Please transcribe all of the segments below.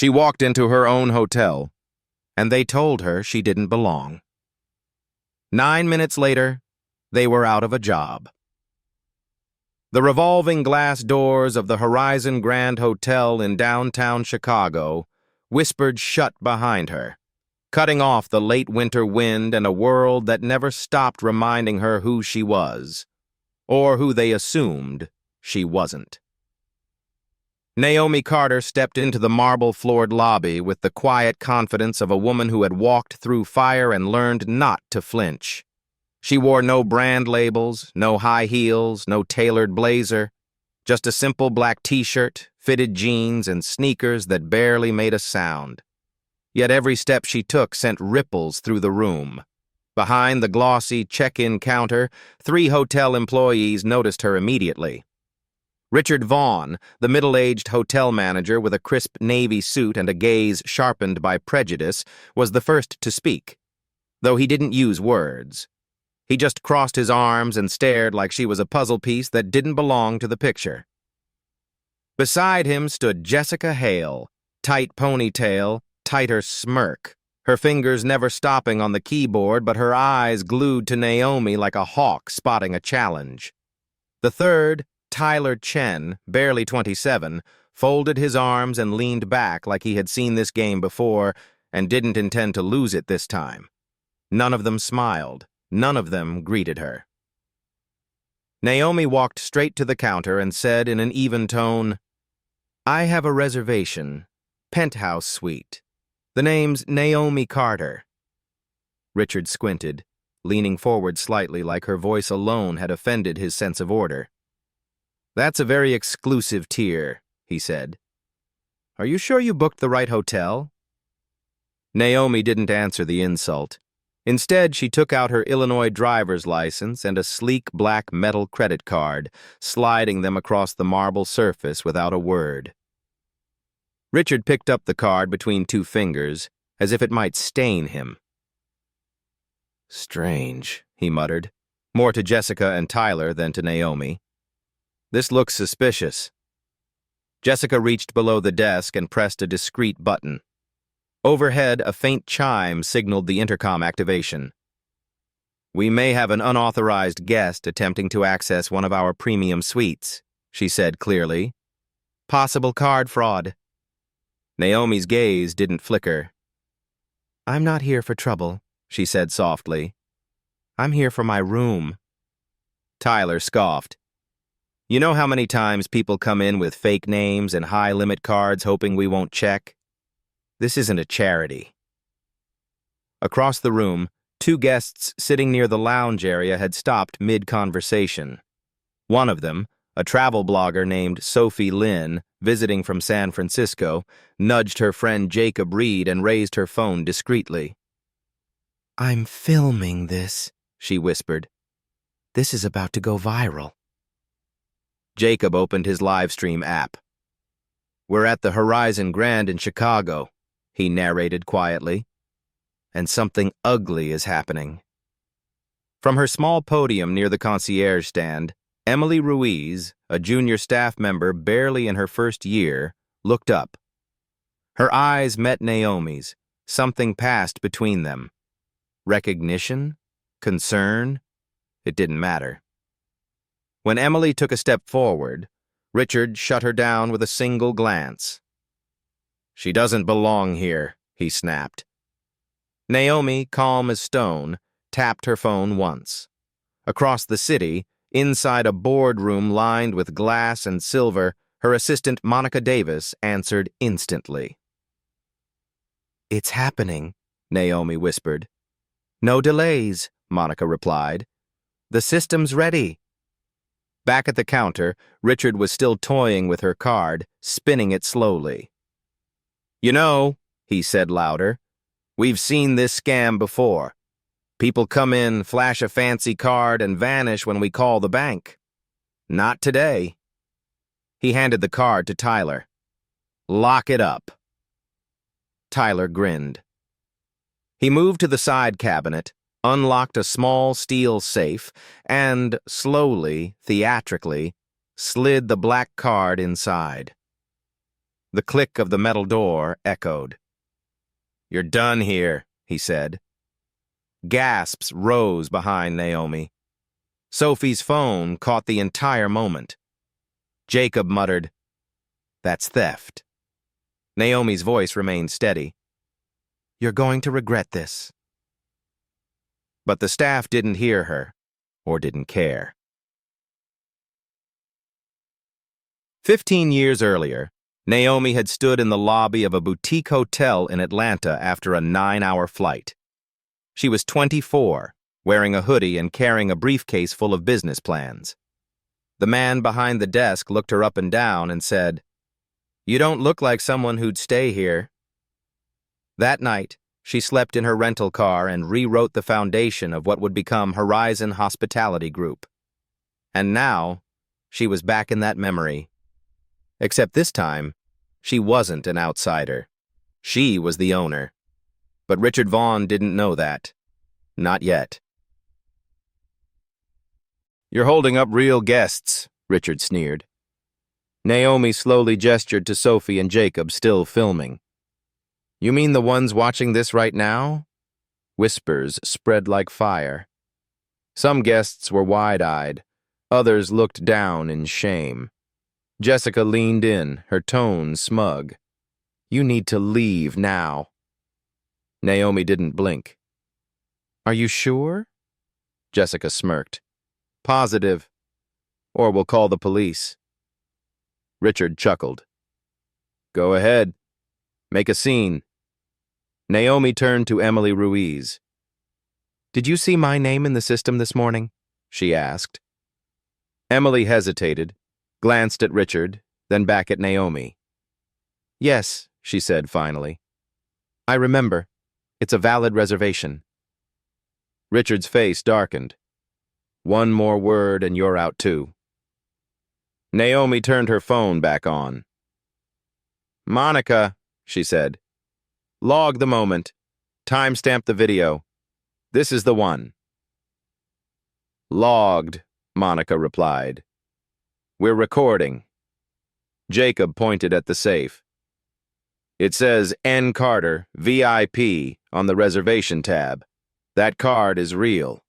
She walked into her own hotel, and they told her she didn't belong. 9 minutes later, they were out of a job. The revolving glass doors of the Horizon Grand Hotel in downtown Chicago whispered shut behind her, cutting off the late winter wind and a world that never stopped reminding her who she was, or who they assumed she wasn't. Naomi Carter stepped into the marble-floored lobby with the quiet confidence of a woman who had walked through fire and learned not to flinch. She wore no brand labels, no high heels, no tailored blazer, just a simple black t-shirt, fitted jeans, and sneakers that barely made a sound. Yet every step she took sent ripples through the room. Behind the glossy check-in counter, 3 hotel employees noticed her immediately. Richard Vaughn, the middle-aged hotel manager with a crisp navy suit and a gaze sharpened by prejudice, was the first to speak, though he didn't use words. He just crossed his arms and stared like she was a puzzle piece that didn't belong to the picture. Beside him stood Jessica Hale, tight ponytail, tighter smirk, her fingers never stopping on the keyboard but her eyes glued to Naomi like a hawk spotting a challenge. The third, Tyler Chen, barely 27, folded his arms and leaned back like he had seen this game before and didn't intend to lose it this time. None of them smiled. None of them greeted her. Naomi walked straight to the counter and said in an even tone, "I have a reservation, penthouse suite. The name's Naomi Carter." Richard squinted, leaning forward slightly like her voice alone had offended his sense of order. "That's a very exclusive tier," he said. "Are you sure you booked the right hotel?" Naomi didn't answer the insult. Instead, she took out her Illinois driver's license and a sleek black metal credit card, sliding them across the marble surface without a word. Richard picked up the card between 2 fingers, as if it might stain him. "Strange," he muttered, more to Jessica and Tyler than to Naomi. "This looks suspicious." Jessica reached below the desk and pressed a discreet button. Overhead, a faint chime signaled the intercom activation. "We may have an unauthorized guest attempting to access one of our premium suites," she said clearly. "Possible card fraud." Naomi's gaze didn't flicker. "I'm not here for trouble," she said softly. "I'm here for my room." Tyler scoffed. "You know how many times people come in with fake names and high-limit cards hoping we won't check? This isn't a charity." Across the room, 2 guests sitting near the lounge area had stopped mid-conversation. One of them, a travel blogger named Sophie Lynn, visiting from San Francisco, nudged her friend Jacob Reed and raised her phone discreetly. "I'm filming this," she whispered. "This is about to go viral." Jacob opened his livestream app. "We're at the Horizon Grand in Chicago," he narrated quietly, "and something ugly is happening." From her small podium near the concierge stand, Emily Ruiz, a junior staff member barely in her first year, looked up. Her eyes met Naomi's. Something passed between them. Recognition? Concern? It didn't matter. When Emily took a step forward, Richard shut her down with a single glance. "She doesn't belong here," he snapped. Naomi, calm as stone, tapped her phone once. Across the city, inside a boardroom lined with glass and silver, her assistant Monica Davis answered instantly. "It's happening," Naomi whispered. "No delays," Monica replied. "The system's ready." Back at the counter, Richard was still toying with her card, spinning it slowly. "You know," he said louder, "we've seen this scam before. People come in, flash a fancy card, and vanish when we call the bank. Not today." He handed the card to Tyler. "Lock it up." Tyler grinned. He moved to the side cabinet, unlocked a small steel safe, and, slowly, theatrically, slid the black card inside. The click of the metal door echoed. "You're done here," he said. Gasps rose behind Naomi. Sophie's phone caught the entire moment. Jacob muttered, "That's theft." Naomi's voice remained steady. "You're going to regret this." But the staff didn't hear her, or didn't care. 15 years earlier, Naomi had stood in the lobby of a boutique hotel in Atlanta after a 9-hour flight. She was 24, wearing a hoodie and carrying a briefcase full of business plans. The man behind the desk looked her up and down and said, "You don't look like someone who'd stay here." That night, she slept in her rental car and rewrote the foundation of what would become Horizon Hospitality Group. And now, she was back in that memory. Except this time, she wasn't an outsider. She was the owner. But Richard Vaughn didn't know that. Not yet. "You're holding up real guests," Richard sneered. Naomi slowly gestured to Sophie and Jacob, still filming. "You mean the ones watching this right now?" Whispers spread like fire. Some guests were wide-eyed. Others looked down in shame. Jessica leaned in, her tone smug. "You need to leave now." Naomi didn't blink. "Are you sure?" Jessica smirked. "Positive. Or we'll call the police." Richard chuckled. "Go ahead. Make a scene." Naomi turned to Emily Ruiz. "Did you see my name in the system this morning?" she asked. Emily hesitated, glanced at Richard, then back at Naomi. "Yes," she said finally. "I remember. It's a valid reservation." Richard's face darkened. "One more word and you're out too." Naomi turned her phone back on. "Monica," she said. "Log the moment. Timestamp the video. This is the one." "Logged," Monica replied. "We're recording." Jacob pointed at the safe. "It says N. Carter, VIP, on the reservation tab. That card is real."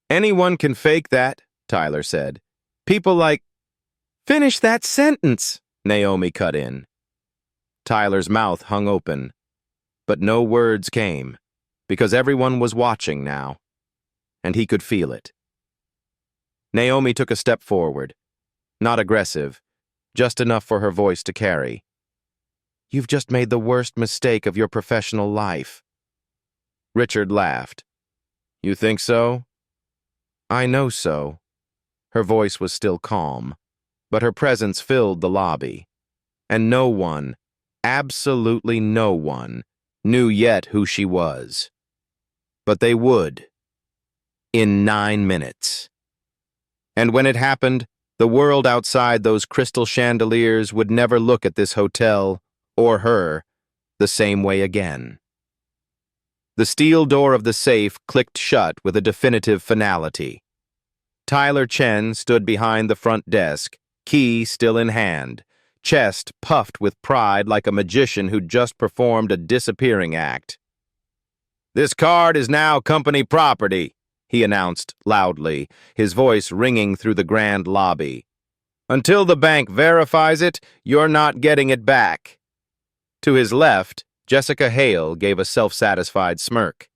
"Anyone can fake that," Tyler said. "People like—" "Finish that sentence," Naomi cut in. Tyler's mouth hung open, but no words came, because everyone was watching now, and he could feel it. Naomi took a step forward, not aggressive, just enough for her voice to carry. "You've just made the worst mistake of your professional life." Richard laughed. "You think so?" "I know so." Her voice was still calm, but her presence filled the lobby, and no one, absolutely no one, knew yet who she was. But they would. In 9 minutes. And when it happened, the world outside those crystal chandeliers would never look at this hotel, or her, the same way again. The steel door of the safe clicked shut with a definitive finality. Tyler Chen stood behind the front desk, key still in hand, chest puffed with pride like a magician who'd just performed a disappearing act. "This card is now company property," he announced loudly, his voice ringing through the grand lobby. "Until the bank verifies it, you're not getting it back." To his left, Jessica Hale gave a self-satisfied smirk.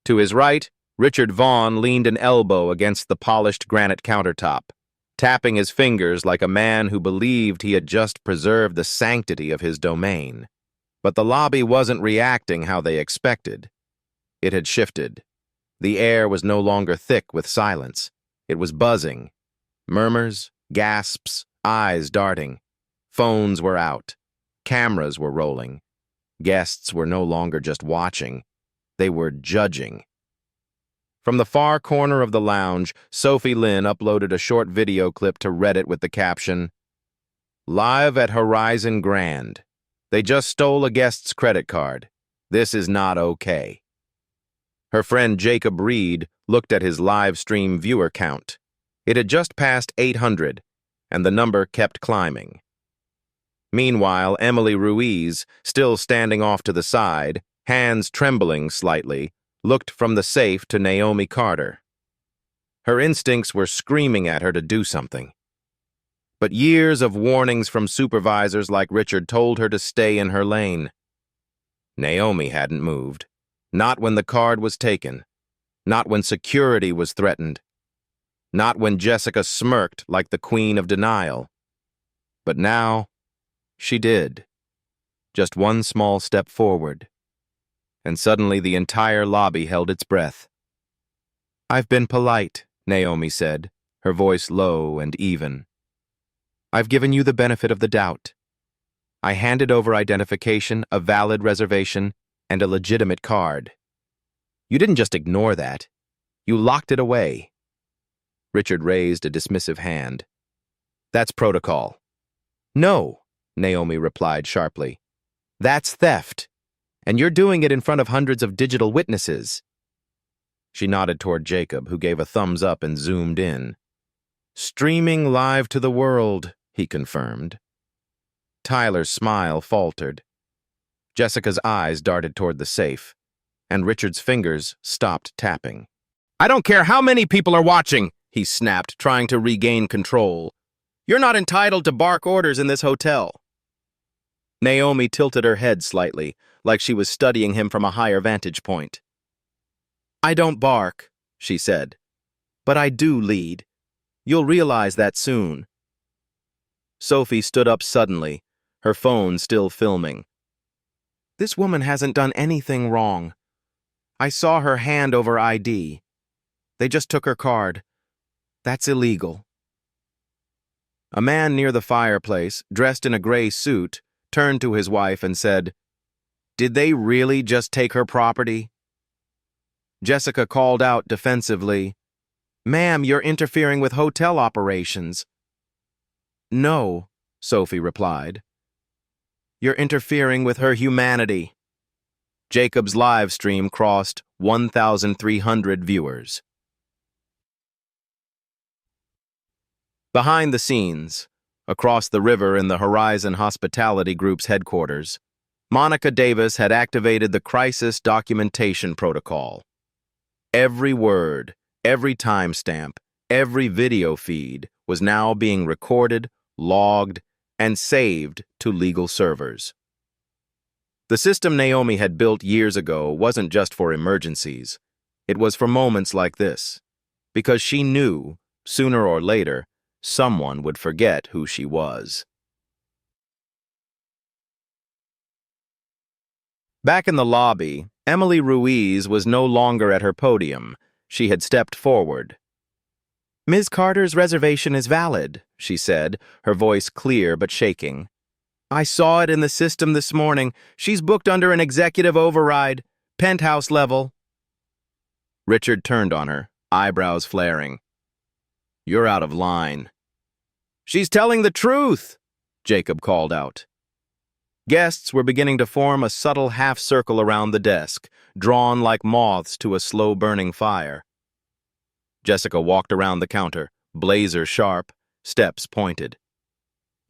To his right, Richard Vaughn leaned an elbow against the polished granite countertop, tapping his fingers like a man who believed he had just preserved the sanctity of his domain. But the lobby wasn't reacting how they expected. It had shifted. The air was no longer thick with silence. It was buzzing. Murmurs, gasps, eyes darting. Phones were out. Cameras were rolling. Guests were no longer just watching. They were judging. From the far corner of the lounge, Sophie Lynn uploaded a short video clip to Reddit with the caption, "Live at Horizon Grand. They just stole a guest's credit card. This is not okay." Her friend Jacob Reed looked at his live stream viewer count. It had just passed 800, and the number kept climbing. Meanwhile, Emily Ruiz, still standing off to the side, hands trembling slightly, looked from the safe to Naomi Carter. Her instincts were screaming at her to do something. But years of warnings from supervisors like Richard told her to stay in her lane. Naomi hadn't moved. Not when the card was taken. Not when security was threatened. Not when Jessica smirked like the queen of denial. But now, she did. Just one small step forward. And suddenly the entire lobby held its breath. "I've been polite," Naomi said, her voice low and even. "I've given you the benefit of the doubt. I handed over identification, a valid reservation, and a legitimate card. You didn't just ignore that. You locked it away." Richard raised a dismissive hand. "That's protocol." "No," Naomi replied sharply. "That's theft. And you're doing it in front of hundreds of digital witnesses." She nodded toward Jacob, who gave a thumbs up and zoomed in. "Streaming live to the world," he confirmed. Tyler's smile faltered. Jessica's eyes darted toward the safe, and Richard's fingers stopped tapping. "I don't care how many people are watching," he snapped, trying to regain control. "You're not entitled to bark orders in this hotel." Naomi tilted her head slightly, like she was studying him from a higher vantage point. "I don't bark," she said, "but I do lead. You'll realize that soon." Sophie stood up suddenly, her phone still filming. "This woman hasn't done anything wrong. I saw her hand over ID. They just took her card. That's illegal." A man near the fireplace, dressed in a gray suit, turned to his wife and said, "Did they really just take her property?" Jessica called out defensively, "Ma'am, you're interfering with hotel operations." "No," Sophie replied. "You're interfering with her humanity." Jacob's live stream crossed 1,300 viewers. Behind the scenes, across the river in the Horizon Hospitality Group's headquarters, Monica Davis had activated the Crisis Documentation Protocol. Every word, every timestamp, every video feed was now being recorded, logged, and saved to legal servers. The system Naomi had built years ago wasn't just for emergencies. It was for moments like this, because she knew, sooner or later, someone would forget who she was. Back in the lobby, Emily Ruiz was no longer at her podium. She had stepped forward. "Ms. Carter's reservation is valid," she said, her voice clear but shaking. "I saw it in the system this morning. She's booked under an executive override, penthouse level." Richard turned on her, eyebrows flaring. "You're out of line." "She's telling the truth," Jacob called out. Guests were beginning to form a subtle half-circle around the desk, drawn like moths to a slow-burning fire. Jessica walked around the counter, blazer sharp, steps pointed.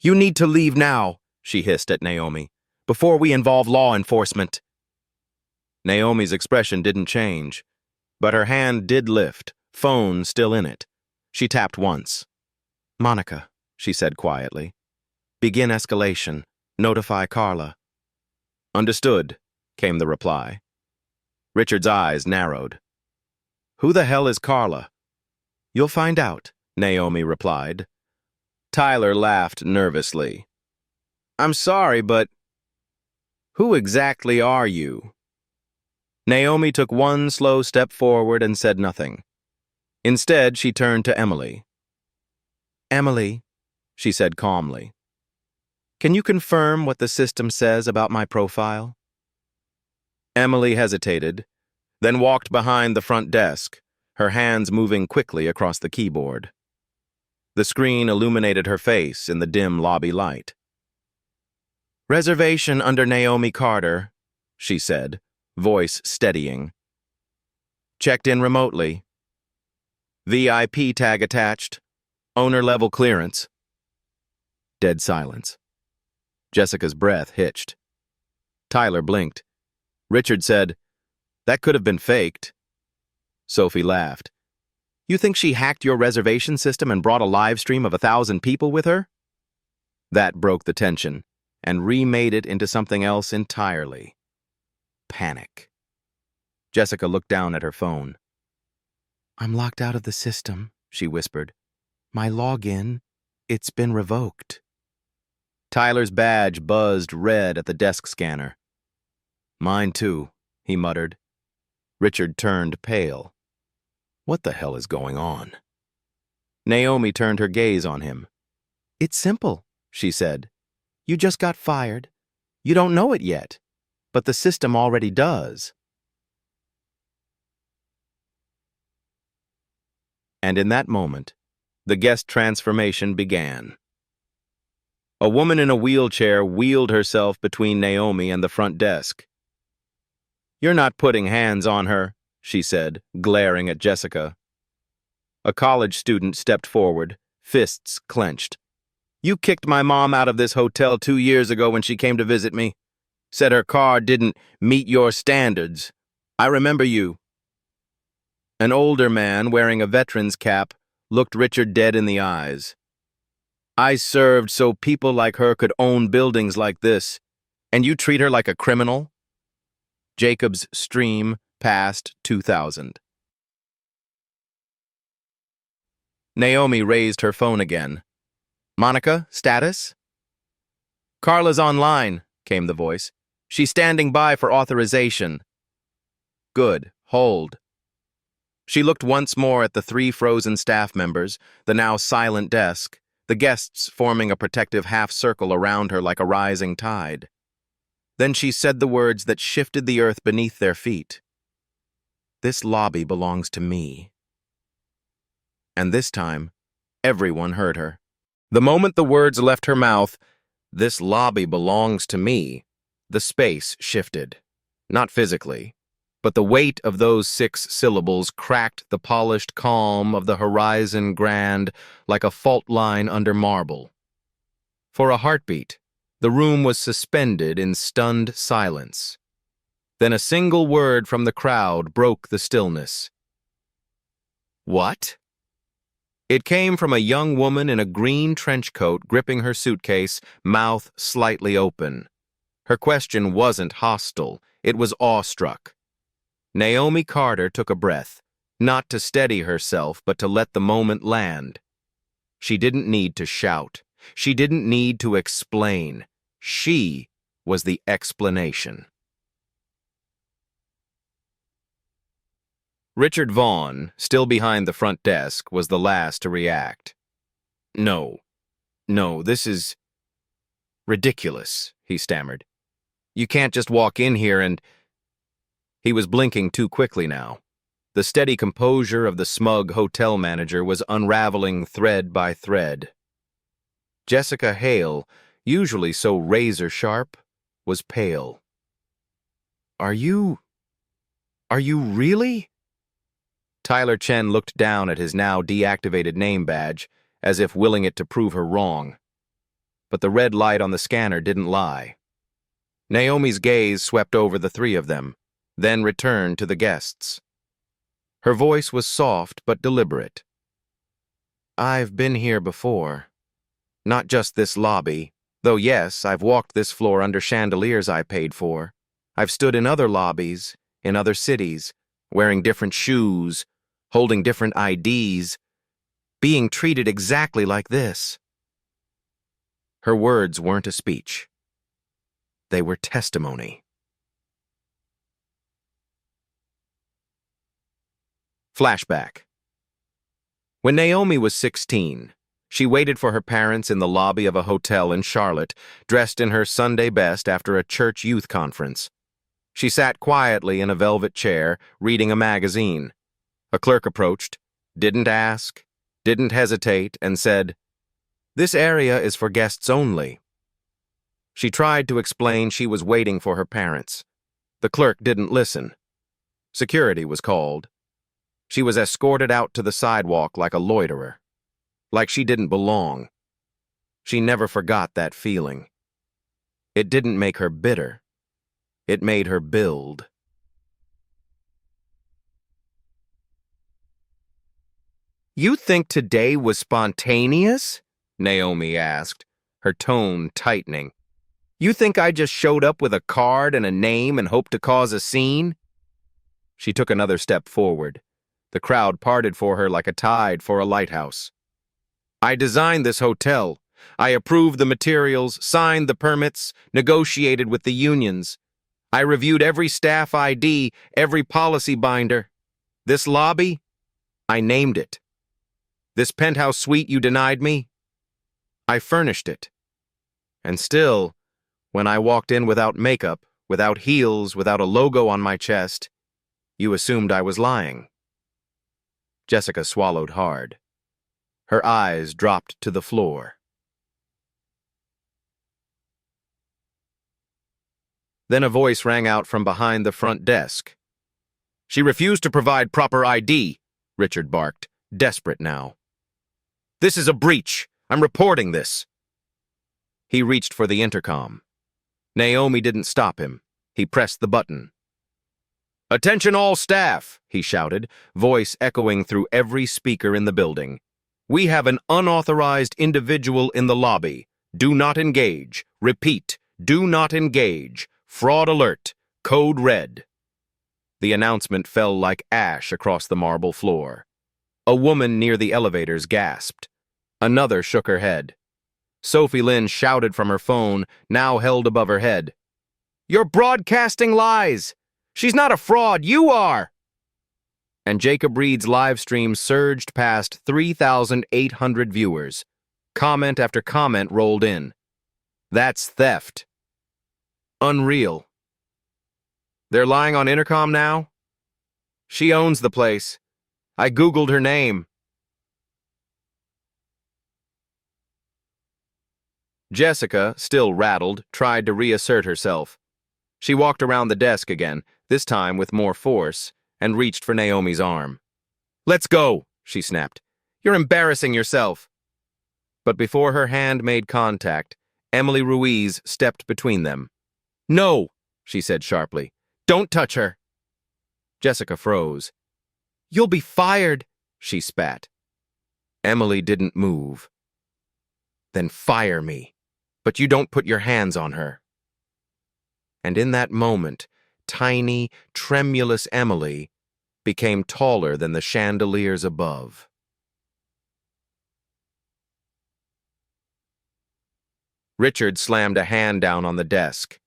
"You need to leave now," she hissed at Naomi, "before we involve law enforcement." Naomi's expression didn't change, but her hand did lift, phone still in it. She tapped once. "Monica," she said quietly. "Begin escalation. Notify Carla." "Understood," came the reply. Richard's eyes narrowed. "Who the hell is Carla?" "You'll find out," Naomi replied. Tyler laughed nervously. "I'm sorry, but who exactly are you?" Naomi took one slow step forward and said nothing. Instead, she turned to Emily. "Emily," she said calmly, "can you confirm what the system says about my profile?" Emily hesitated, then walked behind the front desk, her hands moving quickly across the keyboard. The screen illuminated her face in the dim lobby light. "Reservation under Naomi Carter," she said, voice steadying. "Checked in remotely. VIP tag attached. Owner-level clearance." Dead silence. Jessica's breath hitched. Tyler blinked. Richard said, "That could have been faked." Sophie laughed. "You think she hacked your reservation system and brought a live stream of 1,000 people with her?" That broke the tension and remade it into something else entirely. Panic. Jessica looked down at her phone. "I'm locked out of the system," she whispered. "My login, it's been revoked." Tyler's badge buzzed red at the desk scanner. "Mine too," he muttered. Richard turned pale. What the hell is going on? Naomi turned her gaze on him. "It's simple," she said. "You just got fired. You don't know it yet, but the system already does." And in that moment, the guest transformation began. A woman in a wheelchair wheeled herself between Naomi and the front desk. "You're not putting hands on her," she said, glaring at Jessica. A college student stepped forward, fists clenched. "You kicked my mom out of this hotel 2 years ago when she came to visit me. Said her car didn't meet your standards. I remember you." An older man wearing a veteran's cap looked Richard dead in the eyes. "I served so people like her could own buildings like this, and you treat her like a criminal?" Jacob's stream passed 2,000. Naomi raised her phone again. "Monica, status?" "Carla's online," came the voice. "She's standing by for authorization." "Good. Hold." She looked once more at the 3 frozen staff members, the now silent desk, the guests forming a protective half-circle around her like a rising tide. Then she said the words that shifted the earth beneath their feet. "This lobby belongs to me." And this time, everyone heard her. The moment the words left her mouth, "This lobby belongs to me," the space shifted. Not physically, but the weight of those 6 syllables cracked the polished calm of the horizon grand like a fault line under marble. For a heartbeat, the room was suspended in stunned silence. Then a single word from the crowd broke the stillness. "What?" It came from a young woman in a green trench coat gripping her suitcase, mouth slightly open. Her question wasn't hostile, it was awestruck. Naomi Carter took a breath, not to steady herself, but to let the moment land. She didn't need to shout. She didn't need to explain. She was the explanation. Richard Vaughn, still behind the front desk, was the last to react. No, this is ridiculous," he stammered. "You can't just walk in here and—" He was blinking too quickly now. The steady composure of the smug hotel manager was unraveling thread by thread. Jessica Hale, usually so razor-sharp, was pale. Are you really?" Tyler Chen looked down at his now deactivated name badge, as if willing it to prove her wrong. But the red light on the scanner didn't lie. Naomi's gaze swept over the 3 of them, then returned to the guests. Her voice was soft but deliberate. "I've been here before. Not just this lobby, though yes, I've walked this floor under chandeliers I paid for. I've stood in other lobbies, in other cities, wearing different shoes, holding different IDs, being treated exactly like this." Her words weren't a speech. They were testimony. Flashback. When Naomi was 16, she waited for her parents in the lobby of a hotel in Charlotte, dressed in her Sunday best after a church youth conference. She sat quietly in a velvet chair, reading a magazine. A clerk approached, didn't ask, didn't hesitate, and said, "This area is for guests only." She tried to explain she was waiting for her parents. The clerk didn't listen. Security was called. She was escorted out to the sidewalk like a loiterer, like she didn't belong. She never forgot that feeling. It didn't make her bitter. It made her build. "You think today was spontaneous?" Naomi asked, her tone tightening. "You think I just showed up with a card and a name and hoped to cause a scene?" She took another step forward. The crowd parted for her like a tide for a lighthouse. "I designed this hotel. I approved the materials, signed the permits, negotiated with the unions. I reviewed every staff ID, every policy binder. This lobby, I named it. This penthouse suite you denied me, I furnished it. And still, when I walked in without makeup, without heels, without a logo on my chest, you assumed I was lying." Jessica swallowed hard. Her eyes dropped to the floor. Then a voice rang out from behind the front desk. "She refused to provide proper ID," Richard barked, desperate now. "This is a breach. I'm reporting this." He reached for the intercom. Naomi didn't stop him. He pressed the button. "Attention all staff," he shouted, voice echoing through every speaker in the building. "We have an unauthorized individual in the lobby. Do not engage. Repeat, do not engage. Fraud alert. Code red." The announcement fell like ash across the marble floor. A woman near the elevators gasped. Another shook her head. Sophie Lynn shouted from her phone, now held above her head. "You're broadcasting lies! She's not a fraud, you are!" And Jacob Reed's live stream surged past 3,800 viewers. Comment after comment rolled in. "That's theft. Unreal. They're lying on intercom now? She owns the place. I Googled her name." Jessica, still rattled, tried to reassert herself. She walked around the desk again, this time with more force, and reached for Naomi's arm. "Let's go," she snapped. "You're embarrassing yourself." But before her hand made contact, Emily Ruiz stepped between them. "No," she said sharply. "Don't touch her." Jessica froze. "You'll be fired," she spat. Emily didn't move. "Then fire me. But you don't put your hands on her." And in that moment, tiny, tremulous Emily became taller than the chandeliers above. Richard slammed a hand down on the desk.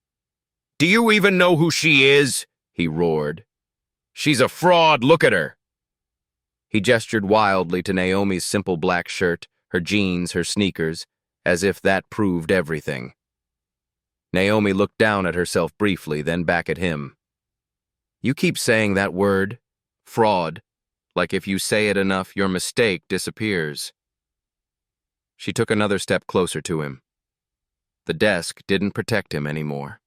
"Do you even know who she is?" he roared. "She's a fraud, look at her." He gestured wildly to Naomi's simple black shirt, her jeans, her sneakers, as if that proved everything. Naomi looked down at herself briefly, then back at him. "You keep saying that word, fraud, like if you say it enough, your mistake disappears." She took another step closer to him. The desk didn't protect him anymore.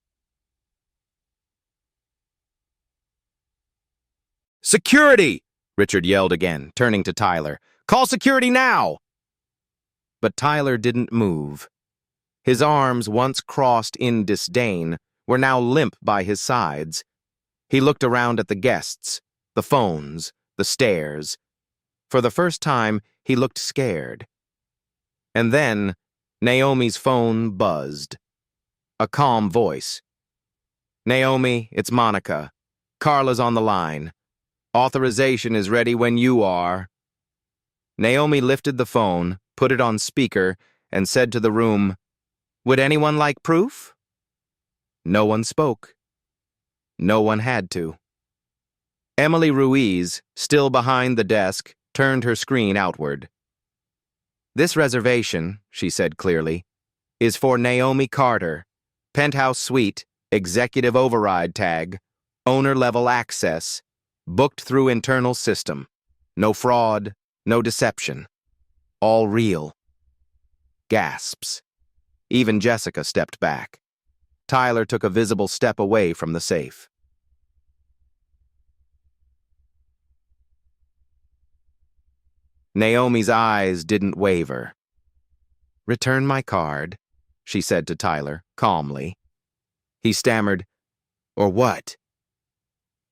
"Security!" Richard yelled again, turning to Tyler. "Call security now!" But Tyler didn't move. His arms, once crossed in disdain, were now limp by his sides. He looked around at the guests, the phones, the stairs. For the first time, he looked scared. And then, Naomi's phone buzzed. A calm voice. "Naomi, it's Monica. Carla's on the line. Authorization is ready when you are." Naomi lifted the phone, put it on speaker, and said to the room, "Would anyone like proof?" No one spoke. No one had to. Emily Ruiz, still behind the desk, turned her screen outward. "This reservation," she said clearly, "is for Naomi Carter, penthouse suite, executive override tag, owner-level access, booked through internal system. No fraud, no deception. All real." Gasps. Even Jessica stepped back. Tyler took a visible step away from the safe. Naomi's eyes didn't waver. "Return my card," she said to Tyler, calmly. He stammered, "Or what?"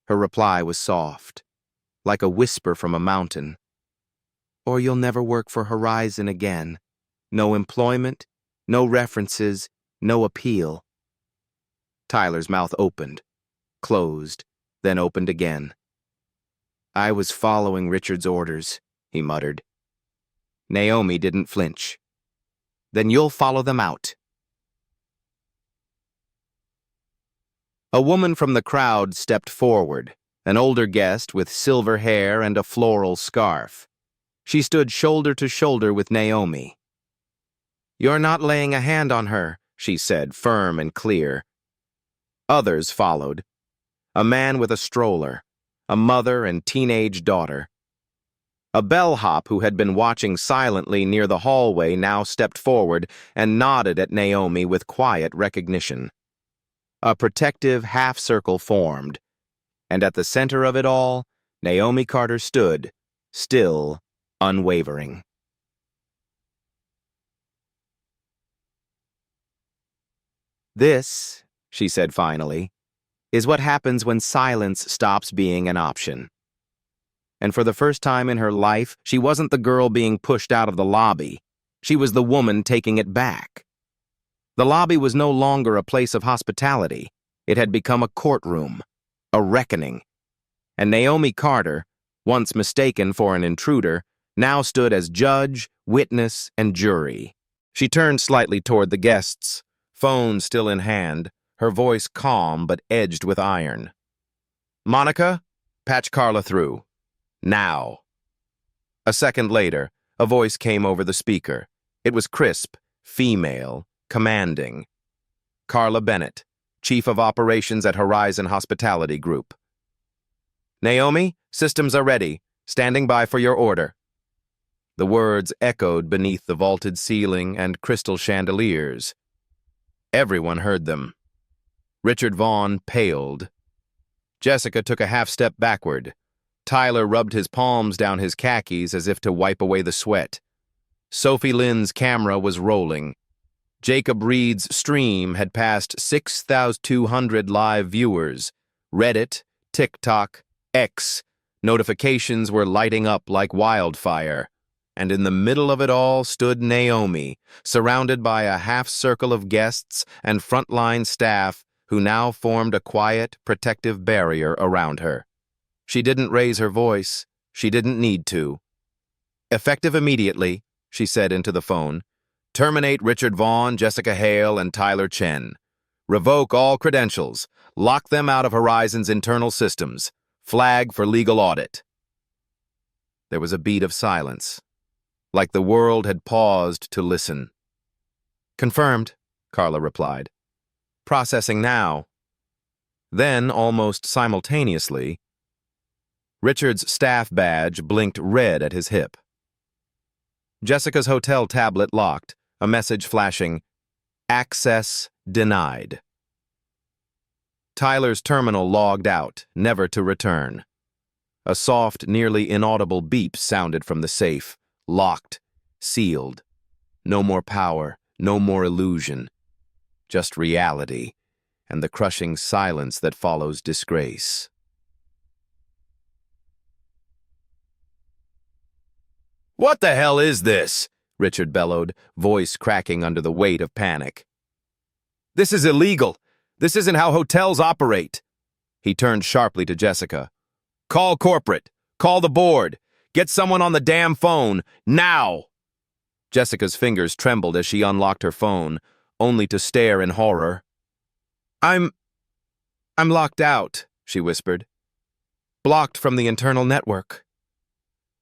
Her reply was soft, like a whisper from a mountain. "Or you'll never work for Horizon again. No employment, no references, no appeal." Tyler's mouth opened, closed, then opened again. "I was following Richard's orders," he muttered. Naomi didn't flinch. "Then you'll follow them out." A woman from the crowd stepped forward, an older guest with silver hair and a floral scarf. She stood shoulder to shoulder with Naomi. "You're not laying a hand on her," she said, firm and clear. Others followed. A man with a stroller, a mother and teenage daughter. A bellhop who had been watching silently near the hallway now stepped forward and nodded at Naomi with quiet recognition. A protective half-circle formed, and at the center of it all, Naomi Carter stood, still, unwavering. "This," she said finally, "is what happens when silence stops being an option." And for the first time in her life, she wasn't the girl being pushed out of the lobby. She was the woman taking it back. The lobby was no longer a place of hospitality. It had become a courtroom, a reckoning. And Naomi Carter, once mistaken for an intruder, now stood as judge, witness, and jury. She turned slightly toward the guests, phone still in hand, her voice calm but edged with iron. "Monica, patch Carla through. Now." A second later, a voice came over the speaker. It was crisp, female, commanding. "Carla Bennett, Chief of Operations at Horizon Hospitality Group." "Naomi, systems are ready. Standing by for your order." The words echoed beneath the vaulted ceiling and crystal chandeliers. Everyone heard them. Richard Vaughn paled. Jessica took a half-step backward. Tyler rubbed his palms down his khakis as if to wipe away the sweat. Sophie Lynn's camera was rolling. Jacob Reed's stream had passed 6,200 live viewers. Reddit, TikTok, X. Notifications were lighting up like wildfire. And in the middle of it all stood Naomi, surrounded by a half-circle of guests and frontline staff who now formed a quiet, protective barrier around her. She didn't raise her voice. She didn't need to. "Effective immediately," she said into the phone. "Terminate Richard Vaughn, Jessica Hale, and Tyler Chen. Revoke all credentials. Lock them out of Horizon's internal systems. Flag for legal audit." There was a beat of silence, like the world had paused to listen. "Confirmed," Carla replied. "Processing now." Then, almost simultaneously, Richard's staff badge blinked red at his hip. Jessica's hotel tablet locked, a message flashing, "Access denied." Tyler's terminal logged out, never to return. A soft, nearly inaudible beep sounded from the safe, locked, sealed. No more power, no more illusion. Just reality, and the crushing silence that follows disgrace. "What the hell is this?" Richard bellowed, voice cracking under the weight of panic. "This is illegal. This isn't how hotels operate." He turned sharply to Jessica. "Call corporate. Call the board. Get someone on the damn phone. Now!" Jessica's fingers trembled as she unlocked her phone, only to stare in horror. I'm locked out," she whispered. "Blocked from the internal network."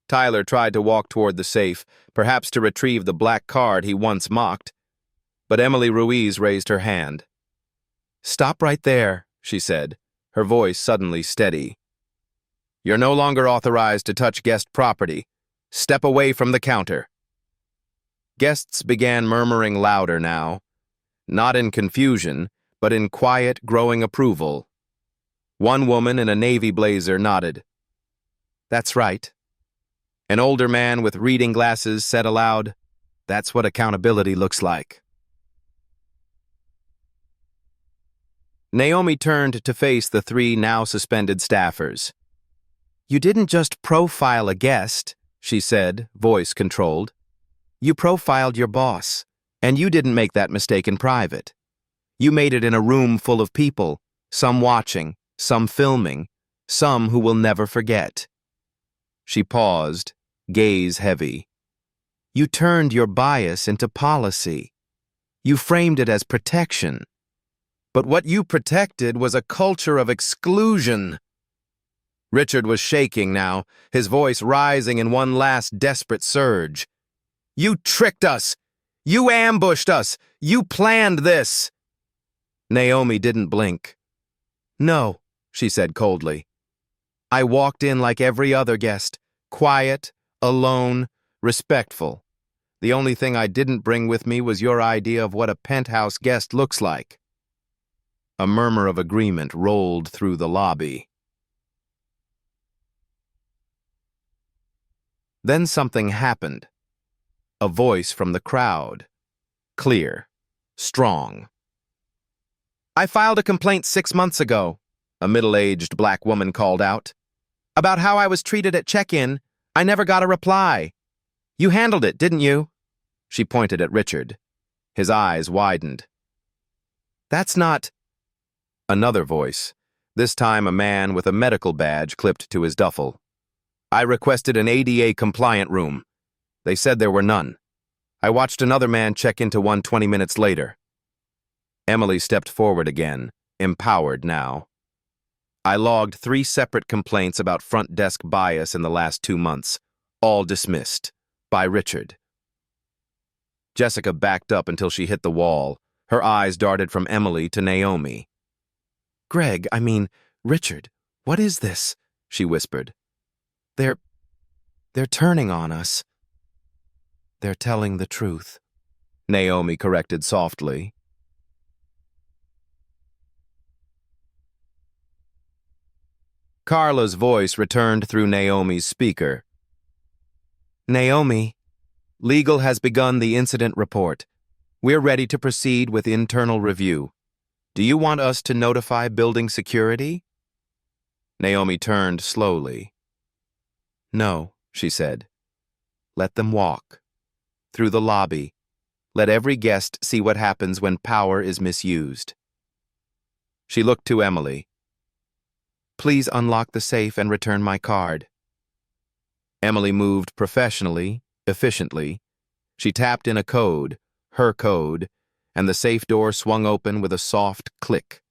Tyler tried to walk toward the safe, perhaps to retrieve the black card he once mocked. But Emily Ruiz raised her hand. "Stop right there," she said, her voice suddenly steady. "You're no longer authorized to touch guest property. Step away from the counter." Guests began murmuring louder now, not in confusion, but in quiet, growing approval. One woman in a navy blazer nodded. "That's right." An older man with reading glasses said aloud, "That's what accountability looks like." Naomi turned to face the three now suspended staffers. "You didn't just profile a guest," she said, voice controlled. "You profiled your boss, and you didn't make that mistake in private. You made it in a room full of people, some watching, some filming, some who will never forget." She paused, gaze heavy. "You turned your bias into policy. You framed it as protection. But what you protected was a culture of exclusion." Richard was shaking now, his voice rising in one last desperate surge. "You tricked us! You ambushed us! You planned this!" Naomi didn't blink. "No," she said coldly. "I walked in like every other guest, quiet, alone, respectful. The only thing I didn't bring with me was your idea of what a penthouse guest looks like." A murmur of agreement rolled through the lobby. Then something happened. A voice from the crowd. Clear. Strong. "I filed a complaint 6 months ago," a middle-aged black woman called out. "About how I was treated at check-in. I never got a reply. You handled it, didn't you?" She pointed at Richard. His eyes widened. "That's not—" Another voice, this time a man with a medical badge clipped to his duffel. "I requested an ADA-compliant room. They said there were none. I watched another man check into one 20 minutes later." Emily stepped forward again, empowered now. "I logged 3 separate complaints about front desk bias in the last 2 months, all dismissed. By Richard." Jessica backed up until she hit the wall. Her eyes darted from Emily to Naomi. Richard, what is this?" she whispered. They're turning on us." "They're telling the truth," Naomi corrected softly. Carla's voice returned through Naomi's speaker. "Naomi, legal has begun the incident report. We're ready to proceed with internal review. Do you want us to notify building security?" Naomi turned slowly. "No," she said. "Let them walk. Through the lobby. Let every guest see what happens when power is misused." She looked to Emily. "Please unlock the safe and return my card." Emily moved professionally, efficiently. She tapped in a code, her code, and the safe door swung open with a soft click.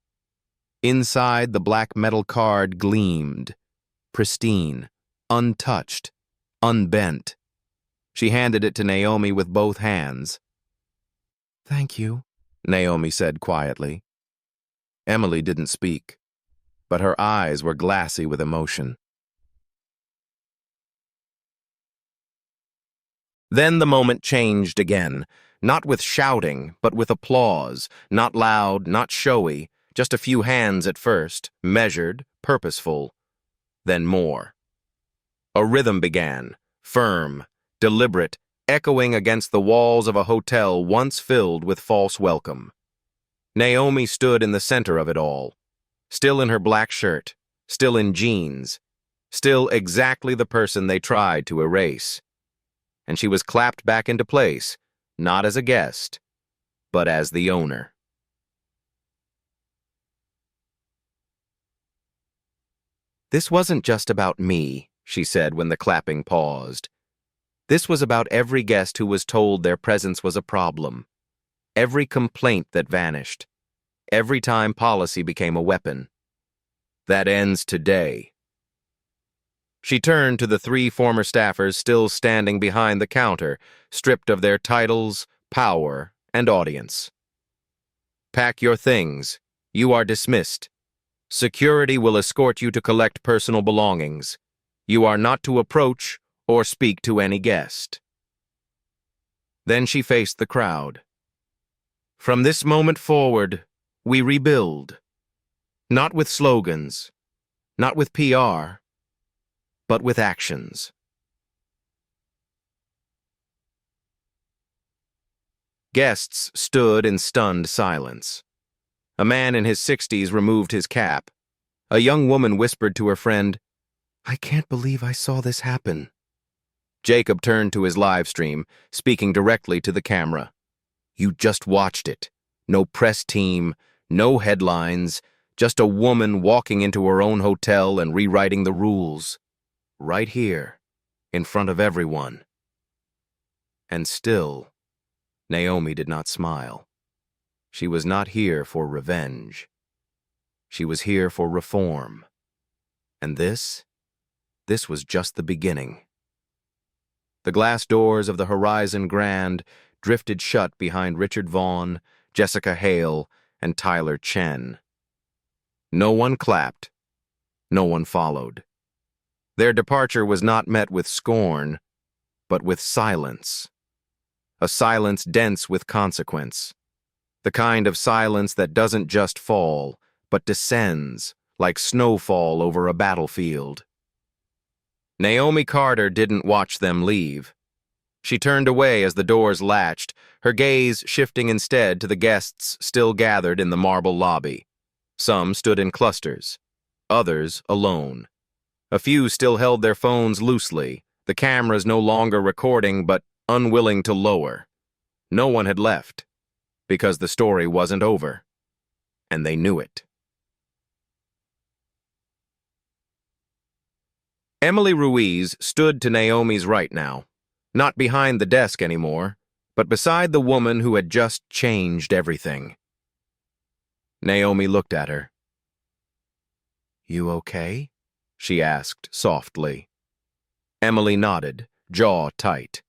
Inside, the black metal card gleamed, pristine, untouched, unbent. She handed it to Naomi with both hands. "Thank you," Naomi said quietly. Emily didn't speak, but her eyes were glassy with emotion. Then the moment changed again, not with shouting, but with applause, not loud, not showy, just a few hands at first, measured, purposeful, then more. A rhythm began, firm, deliberate, echoing against the walls of a hotel once filled with false welcome. Naomi stood in the center of it all, still in her black shirt, still in jeans, still exactly the person they tried to erase. And she was clapped back into place, not as a guest, but as the owner. "This wasn't just about me," she said when the clapping paused. "This was about every guest who was told their presence was a problem, every complaint that vanished, every time policy became a weapon. That ends today." She turned to the 3 former staffers still standing behind the counter, stripped of their titles, power, and audience. "Pack your things. You are dismissed. Security will escort you to collect personal belongings. You are not to approach or speak to any guest." Then she faced the crowd. "From this moment forward, we rebuild. Not with slogans, not with PR, but with actions." Guests stood in stunned silence. A man in his 60s removed his cap. A young woman whispered to her friend, "I can't believe I saw this happen." Jacob turned to his live stream, speaking directly to the camera. "You just watched it. No press team, no headlines, just a woman walking into her own hotel and rewriting the rules. Right here, in front of everyone." And still, Naomi did not smile. She was not here for revenge. She was here for reform. And this was just the beginning. The glass doors of the Horizon Grand drifted shut behind Richard Vaughn, Jessica Hale, and Tyler Chen. No one clapped. No one followed. Their departure was not met with scorn, but with silence. A silence dense with consequence. The kind of silence that doesn't just fall, but descends like snowfall over a battlefield. Naomi Carter didn't watch them leave. She turned away as the doors latched, her gaze shifting instead to the guests still gathered in the marble lobby. Some stood in clusters, others alone. A few still held their phones loosely, the cameras no longer recording but unwilling to lower. No one had left, because the story wasn't over, and they knew it. Emily Ruiz stood to Naomi's right now, not behind the desk anymore, but beside the woman who had just changed everything. Naomi looked at her. "You okay?" she asked softly. Emily nodded, jaw tight.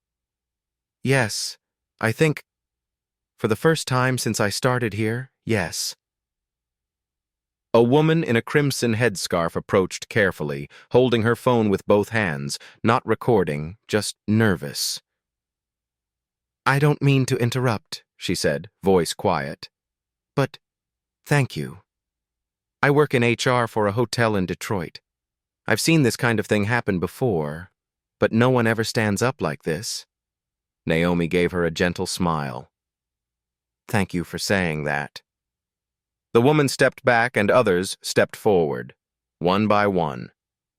"Yes, I think, for the first time since I started here, yes." A woman in a crimson headscarf approached carefully, holding her phone with both hands, not recording, just nervous. "I don't mean to interrupt," she said, voice quiet. "But thank you. I work in HR for a hotel in Detroit. I've seen this kind of thing happen before, but no one ever stands up like this." Naomi gave her a gentle smile. "Thank you for saying that." The woman stepped back and others stepped forward, one by one.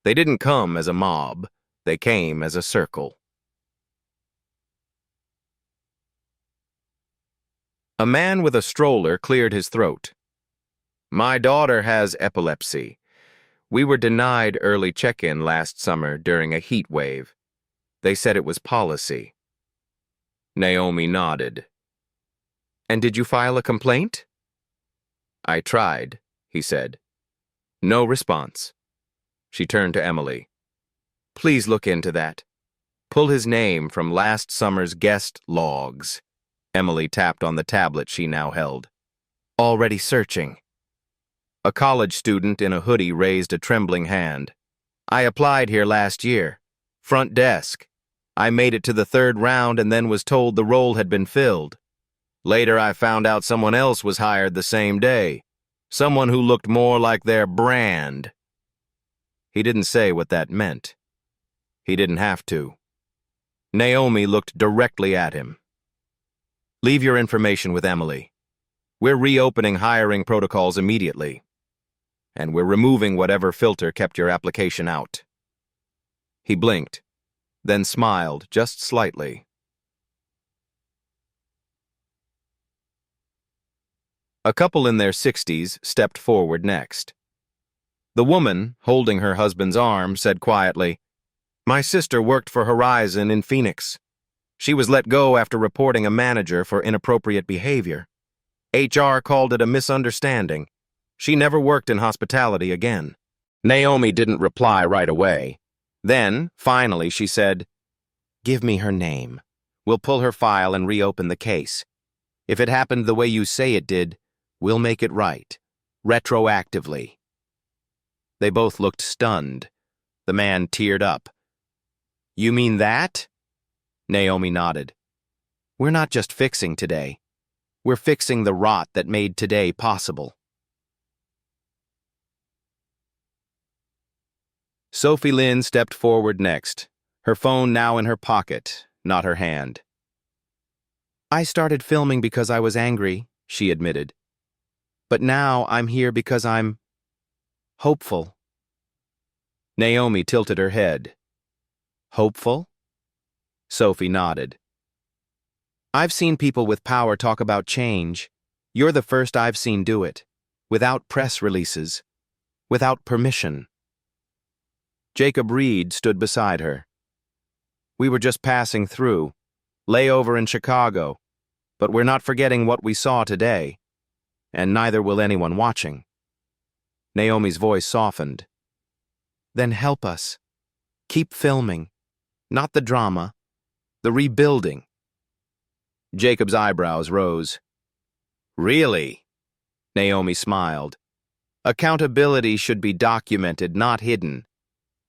They didn't come as a mob. They came as a circle. A man with a stroller cleared his throat. "My daughter has epilepsy. We were denied early check-in last summer during a heat wave. They said it was policy." Naomi nodded. "And did you file a complaint?" "I tried," he said. No response. She turned to Emily. "Please look into that. Pull his name from last summer's guest logs." Emily tapped on the tablet she now held. "Already searching." A college student in a hoodie raised a trembling hand. "I applied here last year. Front desk. I made it to the 3rd round and then was told the role had been filled. Later I found out someone else was hired the same day. Someone who looked more like their brand." He didn't say what that meant. He didn't have to. Naomi looked directly at him. "Leave your information with Emily. We're reopening hiring protocols immediately. And we're removing whatever filter kept your application out." He blinked, then smiled just slightly. A couple in their 60s stepped forward next. The woman, holding her husband's arm, said quietly, "My sister worked for Horizon in Phoenix. She was let go after reporting a manager for inappropriate behavior. HR called it a misunderstanding. She never worked in hospitality again." Naomi didn't reply right away. Then, finally, she said, "Give me her name. We'll pull her file and reopen the case. If it happened the way you say it did, we'll make it right, retroactively." They both looked stunned. The man teared up. "You mean that?" Naomi nodded. "We're not just fixing today. We're fixing the rot that made today possible." Sophie Lynn stepped forward next, her phone now in her pocket, not her hand. "I started filming because I was angry," she admitted. But now I'm here because I'm hopeful. Naomi tilted her head. Hopeful? Sophie nodded. I've seen people with power talk about change. You're the first I've seen do it. Without press releases. Without permission. Jacob Reed stood beside her. We were just passing through. Layover in Chicago. But we're not forgetting what we saw today. And neither will anyone watching. Naomi's voice softened. Then help us. Keep filming. Not the drama. The rebuilding. Jacob's eyebrows rose. Really? Naomi smiled. Accountability should be documented, not hidden.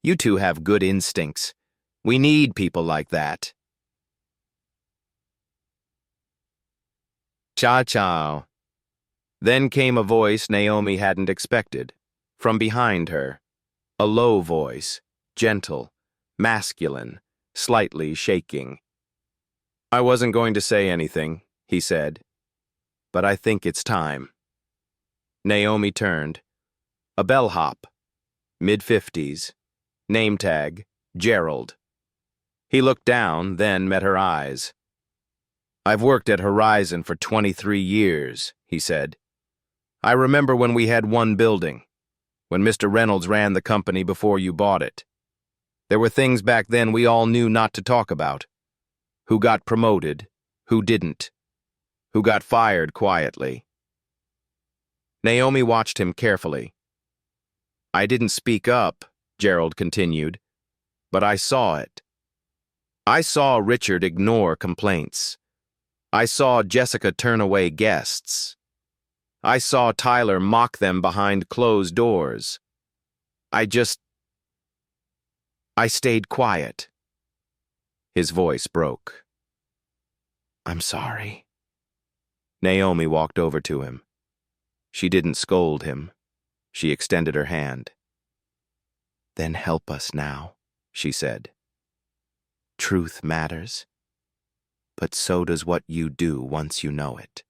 You two have good instincts. We need people like that. Cha-chow. Then came a voice Naomi hadn't expected. From behind her. A low voice, gentle, masculine, slightly shaking. I wasn't going to say anything, he said, but I think it's time. Naomi turned. A bellhop, mid-50s, name tag, Gerald. He looked down, then met her eyes. I've worked at Horizon for 23 years, he said. I remember when we had one building, when Mr. Reynolds ran the company before you bought it. There were things back then we all knew not to talk about. Who got promoted, who didn't, who got fired quietly. Naomi watched him carefully. I didn't speak up, Gerald continued, but I saw it. I saw Richard ignore complaints. I saw Jessica turn away guests. I saw Tyler mock them behind closed doors. I stayed quiet. His voice broke. I'm sorry. Naomi walked over to him. She didn't scold him. She extended her hand. Then help us now, she said. Truth matters, but so does what you do once you know it.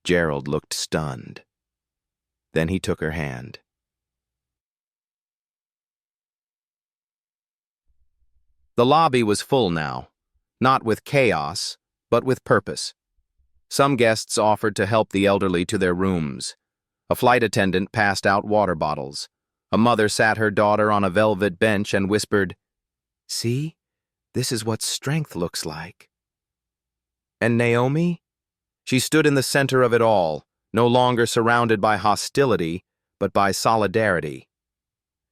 Gerald looked stunned. Then he took her hand. The lobby was full now, not with chaos, but with purpose. Some guests offered to help the elderly to their rooms. A flight attendant passed out water bottles. A mother sat her daughter on a velvet bench and whispered, See, this is what strength looks like. And Naomi? She stood in the center of it all, no longer surrounded by hostility, but by solidarity.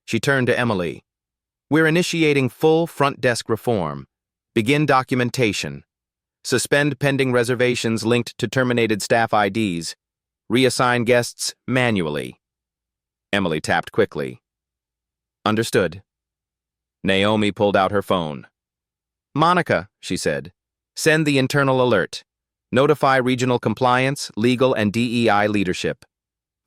She turned to Emily. We're initiating full front desk reform. Begin documentation. Suspend pending reservations linked to terminated staff IDs. Reassign guests manually. Emily tapped quickly. Understood. Naomi pulled out her phone. Monica, she said, send the internal alert. Notify regional compliance, legal, and DEI leadership.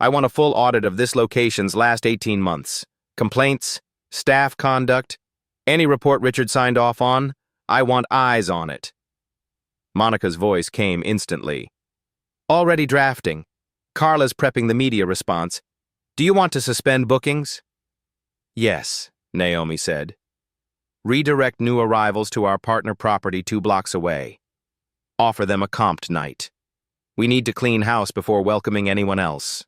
I want a full audit of this location's last 18 months. Complaints, staff conduct, any report Richard signed off on, I want eyes on it. Monica's voice came instantly. Already drafting. Carla's prepping the media response. Do you want to suspend bookings? Yes, Naomi said. Redirect new arrivals to our partner property 2 blocks away. Offer them a comped night. We need to clean house before welcoming anyone else.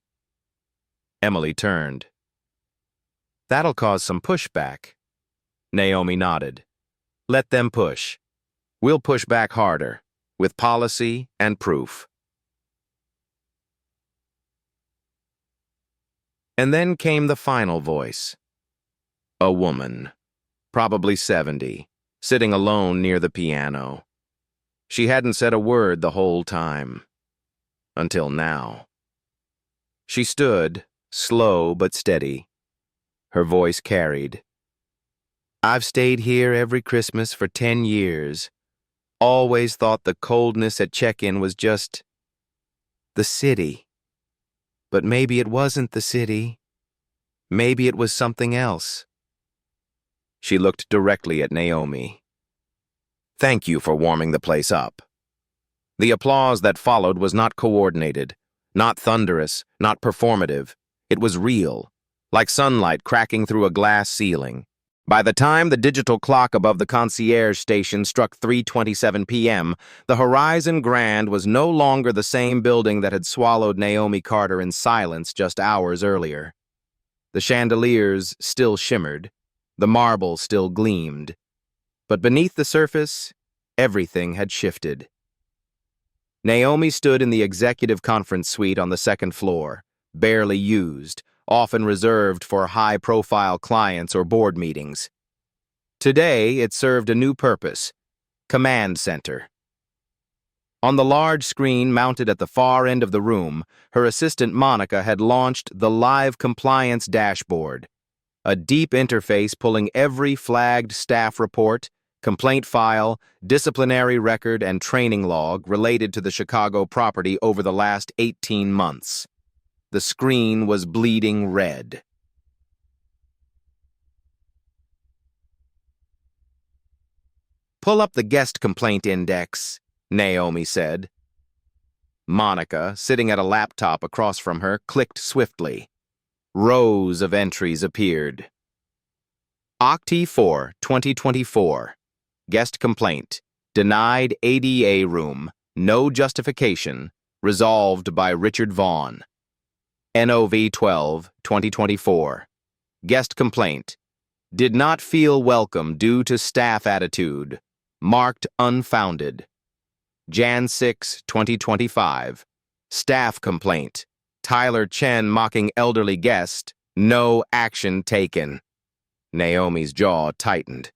Emily turned. That'll cause some pushback. Naomi nodded. Let them push. We'll push back harder, with policy and proof. And then came the final voice. A woman, probably 70, sitting alone near the piano. She hadn't said a word the whole time. Until now. She stood, slow but steady. Her voice carried. I've stayed here every Christmas for 10 years. Always thought the coldness at check-in was just the city. But maybe it wasn't the city. Maybe it was something else. She looked directly at Naomi. Thank you for warming the place up. The applause that followed was not coordinated, Not thunderous, not performative. It was real, like sunlight cracking through a glass ceiling. By the time the digital clock above the concierge station struck 3:27 p.m., the Horizon Grand was no longer the same building that had swallowed Naomi Carter in silence just hours earlier. The chandeliers still shimmered, the marble still gleamed, but beneath the surface, everything had shifted. Naomi stood in the executive conference suite on the second floor, barely used, often reserved for high-profile clients or board meetings. Today, it served a new purpose: command center. On the large screen mounted at the far end of the room, her assistant Monica had launched the Live Compliance Dashboard, a deep interface pulling every flagged staff report, complaint file, disciplinary record, and training log related to the Chicago property over the last 18 months. The screen was bleeding red. "Pull up the guest complaint index," Naomi said. Monica, sitting at a laptop across from her, clicked swiftly. Rows of entries appeared. Octi 4, 2024. Guest complaint. Denied ADA room. No justification. Resolved by Richard Vaughn. NOV 12, 2024. Guest complaint. Did not feel welcome due to staff attitude. Marked unfounded. Jan 6, 2025. Staff complaint. Tyler Chen mocking elderly guest. No action taken. Naomi's jaw tightened.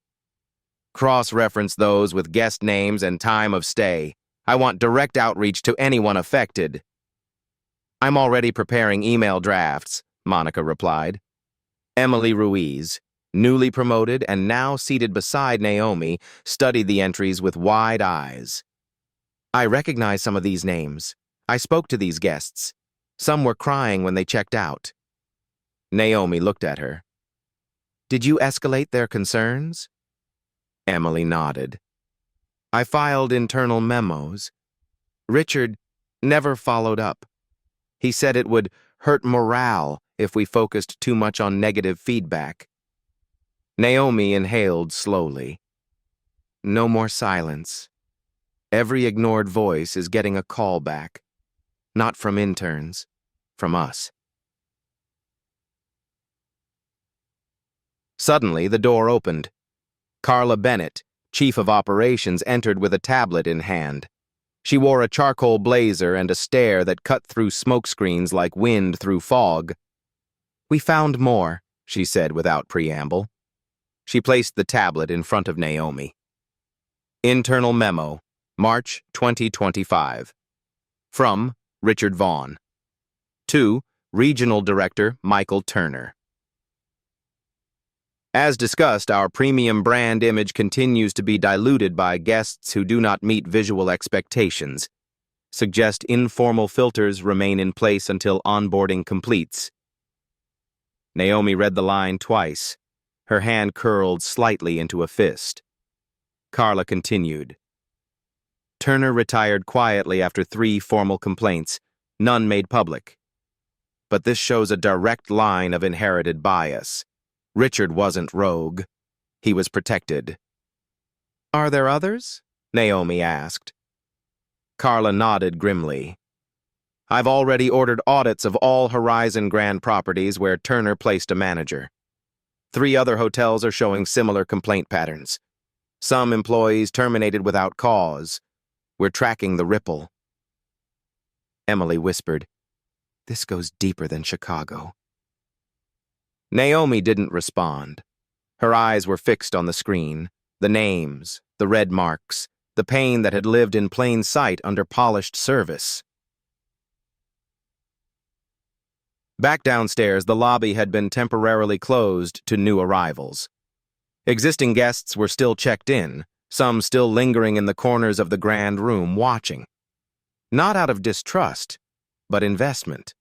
Cross-reference those with guest names and time of stay. I want direct outreach to anyone affected. I'm already preparing email drafts, Monica replied. Emily Ruiz, newly promoted and now seated beside Naomi, studied the entries with wide eyes. I recognize some of these names. I spoke to these guests. Some were crying when they checked out. Naomi looked at her. Did you escalate their concerns? Emily nodded. I filed internal memos. Richard never followed up. He said it would hurt morale if we focused too much on negative feedback. Naomi inhaled slowly. No more silence. Every ignored voice is getting a call back. Not from interns, from us. Suddenly, the door opened. Carla Bennett, chief of operations, entered with a tablet in hand. She wore a charcoal blazer and a stare that cut through smokescreens like wind through fog. We found more, she said without preamble. She placed the tablet in front of Naomi. Internal memo, March 2025. From Richard Vaughn. To Regional Director Michael Turner. As discussed, our premium brand image continues to be diluted by guests who do not meet visual expectations. Suggest informal filters remain in place until onboarding completes. Naomi read the line twice. Her hand curled slightly into a fist. Carla continued. Turner retired quietly after 3 formal complaints, none made public. But this shows a direct line of inherited bias. Richard wasn't rogue. He was protected. Are there others? Naomi asked. Carla nodded grimly. I've already ordered audits of all Horizon Grand properties where Turner placed a manager. 3 other hotels are showing similar complaint patterns. Some employees terminated without cause. We're tracking the ripple. Emily whispered, This goes deeper than Chicago. Naomi didn't respond. Her eyes were fixed on the screen, the names, the red marks, the pain that had lived in plain sight under polished service. Back downstairs, the lobby had been temporarily closed to new arrivals. Existing guests were still checked in, some still lingering in the corners of the grand room watching. Not out of distrust, but investment.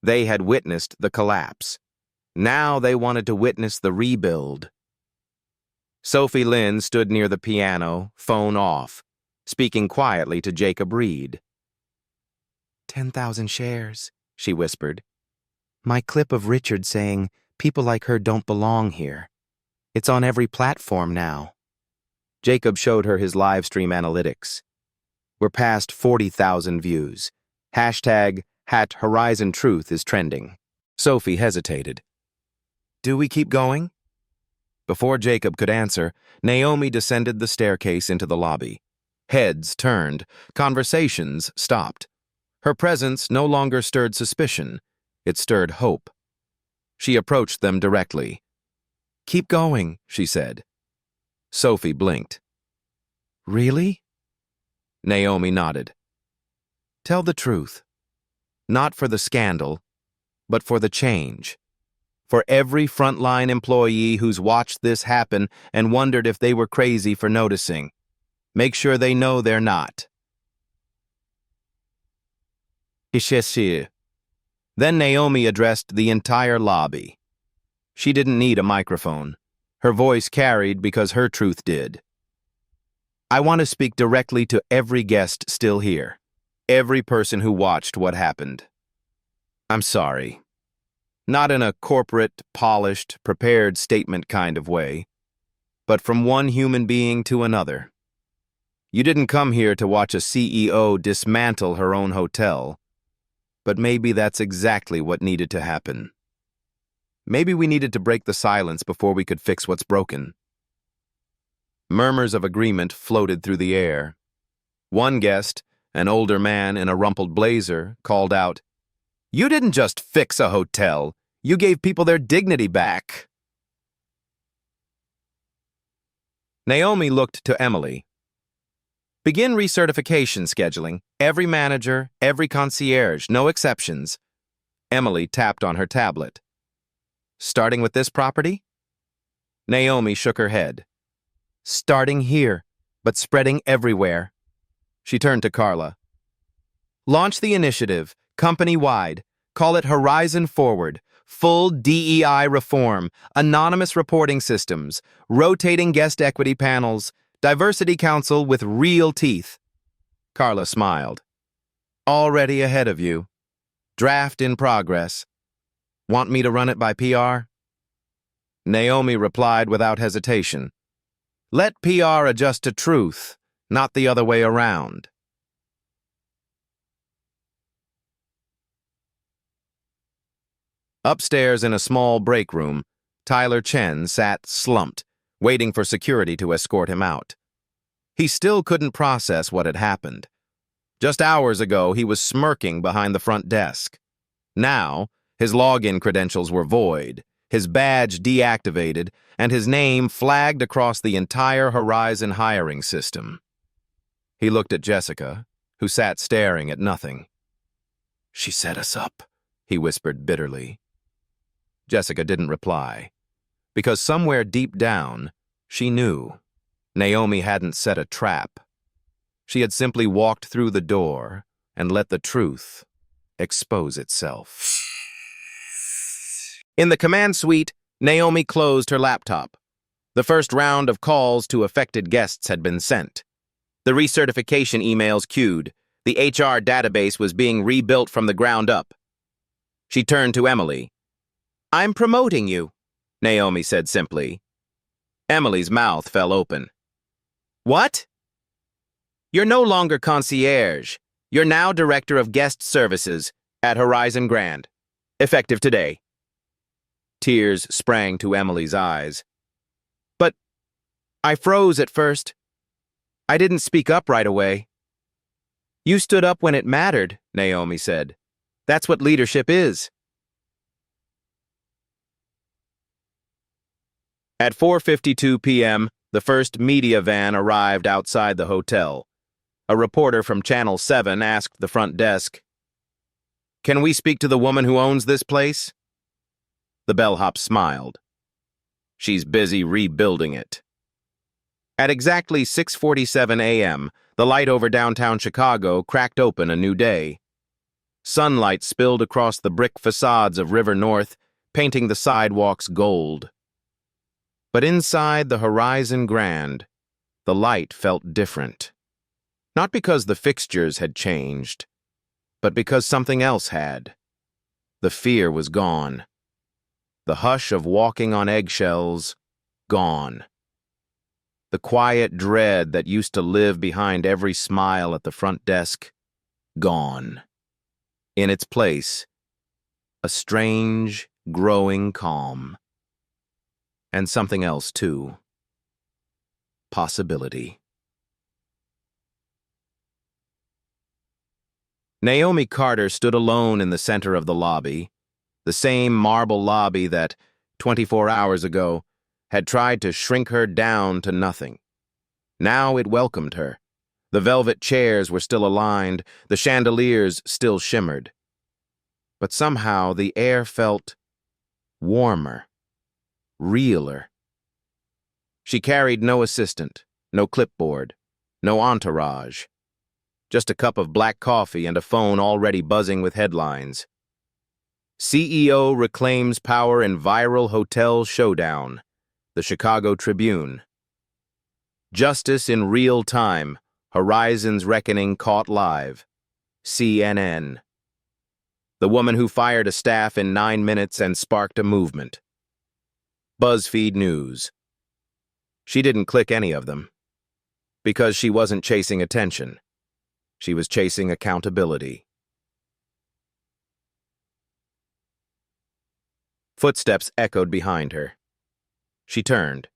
They had witnessed the collapse. Now they wanted to witness the rebuild. Sophie Lynn stood near the piano, phone off, speaking quietly to Jacob Reed. 10,000 shares, she whispered. My clip of Richard saying people like her don't belong here. It's on every platform now. Jacob showed her his live stream analytics. We're past 40,000 views. Hashtag #HorizonTruth is trending. Sophie hesitated. Do we keep going? Before Jacob could answer, Naomi descended the staircase into the lobby. Heads turned, conversations stopped. Her presence no longer stirred suspicion, it stirred hope. She approached them directly. Keep going, she said. Sophie blinked. Really? Naomi nodded. Tell the truth. Not for the scandal, but for the change. For every frontline employee who's watched this happen and wondered if they were crazy for noticing. Make sure they know they're not. Then Naomi addressed the entire lobby. She didn't need a microphone. Her voice carried because her truth did. I want to speak directly to every guest still here. Every person who watched what happened. I'm sorry. Not in a corporate, polished, prepared statement kind of way, but from one human being to another. You didn't come here to watch a CEO dismantle her own hotel, but maybe that's exactly what needed to happen. Maybe we needed to break the silence before we could fix what's broken. Murmurs of agreement floated through the air. One guest, an older man in a rumpled blazer, called out, You didn't just fix a hotel, you gave people their dignity back. Naomi looked to Emily. Begin recertification scheduling. Every manager, every concierge, no exceptions. Emily tapped on her tablet. Starting with this property? Naomi shook her head. Starting here, but spreading everywhere. She turned to Carla. Launch the initiative, company-wide. Call it Horizon Forward. Full DEI reform, anonymous reporting systems, rotating guest equity panels, diversity council with real teeth. Carla smiled. Already ahead of you. Draft in progress. Want me to run it by PR? Naomi replied without hesitation. Let PR adjust to truth, not the other way around. Upstairs in a small break room, Tyler Chen sat slumped, waiting for security to escort him out. He still couldn't process what had happened. Just hours ago, he was smirking behind the front desk. Now, his login credentials were void, his badge deactivated, and his name flagged across the entire Horizon hiring system. He looked at Jessica, who sat staring at nothing. She set us up, he whispered bitterly. Jessica didn't reply, because somewhere deep down, she knew Naomi hadn't set a trap. She had simply walked through the door and let the truth expose itself. In the command suite, Naomi closed her laptop. The first round of calls to affected guests had been sent. The recertification emails queued. The HR database was being rebuilt from the ground up. She turned to Emily. I'm promoting you, Naomi said simply. Emily's mouth fell open. What? You're no longer concierge. You're now director of guest services at Horizon Grand, effective today. Tears sprang to Emily's eyes. But I froze at first. I didn't speak up right away. You stood up when it mattered, Naomi said. That's what leadership is. At 4:52 p.m., the first media van arrived outside the hotel. A reporter from Channel 7 asked the front desk, Can we speak to the woman who owns this place? The bellhop smiled. She's busy rebuilding it. At exactly 6:47 a.m., the light over downtown Chicago cracked open a new day. Sunlight spilled across the brick facades of River North, painting the sidewalks gold. But inside the Horizon Grand, the light felt different. Not because the fixtures had changed, but because something else had. The fear was gone. The hush of walking on eggshells, gone. The quiet dread that used to live behind every smile at the front desk, gone. In its place, a strange, growing calm. And something else, too. Possibility. Naomi Carter stood alone in the center of the lobby, the same marble lobby that, 24 hours ago, had tried to shrink her down to nothing. Now it welcomed her. The velvet chairs were still aligned, the chandeliers still shimmered. But somehow the air felt warmer, realer. She carried no assistant, no clipboard, no entourage. Just a cup of black coffee and a phone already buzzing with headlines. CEO reclaims power in viral hotel showdown. The Chicago Tribune. Justice in real time. Horizon's reckoning caught live. CNN. The woman who fired a staff in 9 minutes and sparked a movement. BuzzFeed News. She didn't click any of them. Because she wasn't chasing attention. She was chasing accountability. Footsteps echoed behind her. She turned.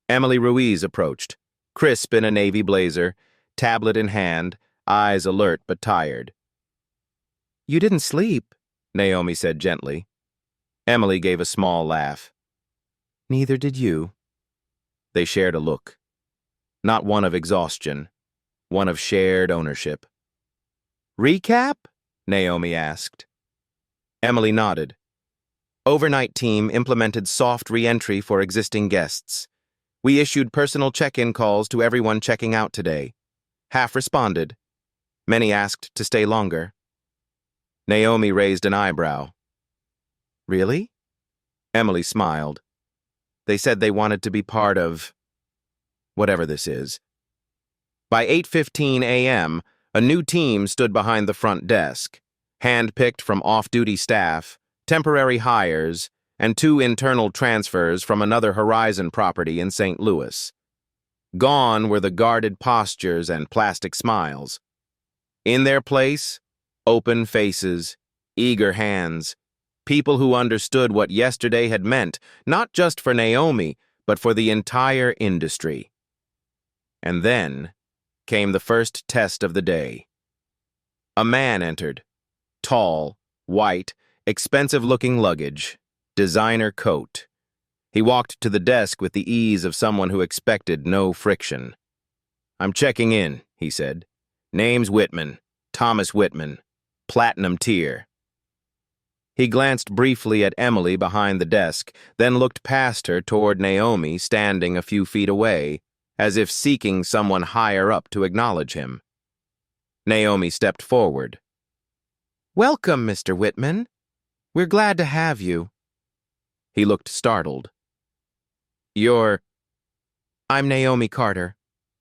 Emily Ruiz approached, crisp in a navy blazer, tablet in hand, eyes alert but tired. "You didn't sleep," Naomi said gently. Emily gave a small laugh. "Neither did you." They shared a look. Not one of exhaustion, one of shared ownership. "Recap?" Naomi asked. Emily nodded. Overnight team implemented soft re-entry for existing guests. We issued personal check-in calls to everyone checking out today. Half responded. Many asked to stay longer. Naomi raised an eyebrow. "Really?" Emily smiled. "They said they wanted to be part of whatever this is." By 8:15 a.m., a new team stood behind the front desk, hand-picked from off-duty staff, temporary hires, and 2 internal transfers from another Horizon property in St. Louis. Gone were the guarded postures and plastic smiles. In their place, open faces, eager hands, people who understood what yesterday had meant, not just for Naomi, but for the entire industry. And then came the first test of the day. A man entered, tall, white, expensive-looking luggage, designer coat. He walked to the desk with the ease of someone who expected no friction. "I'm checking in," he said. "Name's Whitman, Thomas Whitman, Platinum Tier." He glanced briefly at Emily behind the desk, then looked past her toward Naomi standing a few feet away, as if seeking someone higher up to acknowledge him. Naomi stepped forward. "Welcome, Mr. Whitman. We're glad to have you." He looked startled. "I'm Naomi Carter,"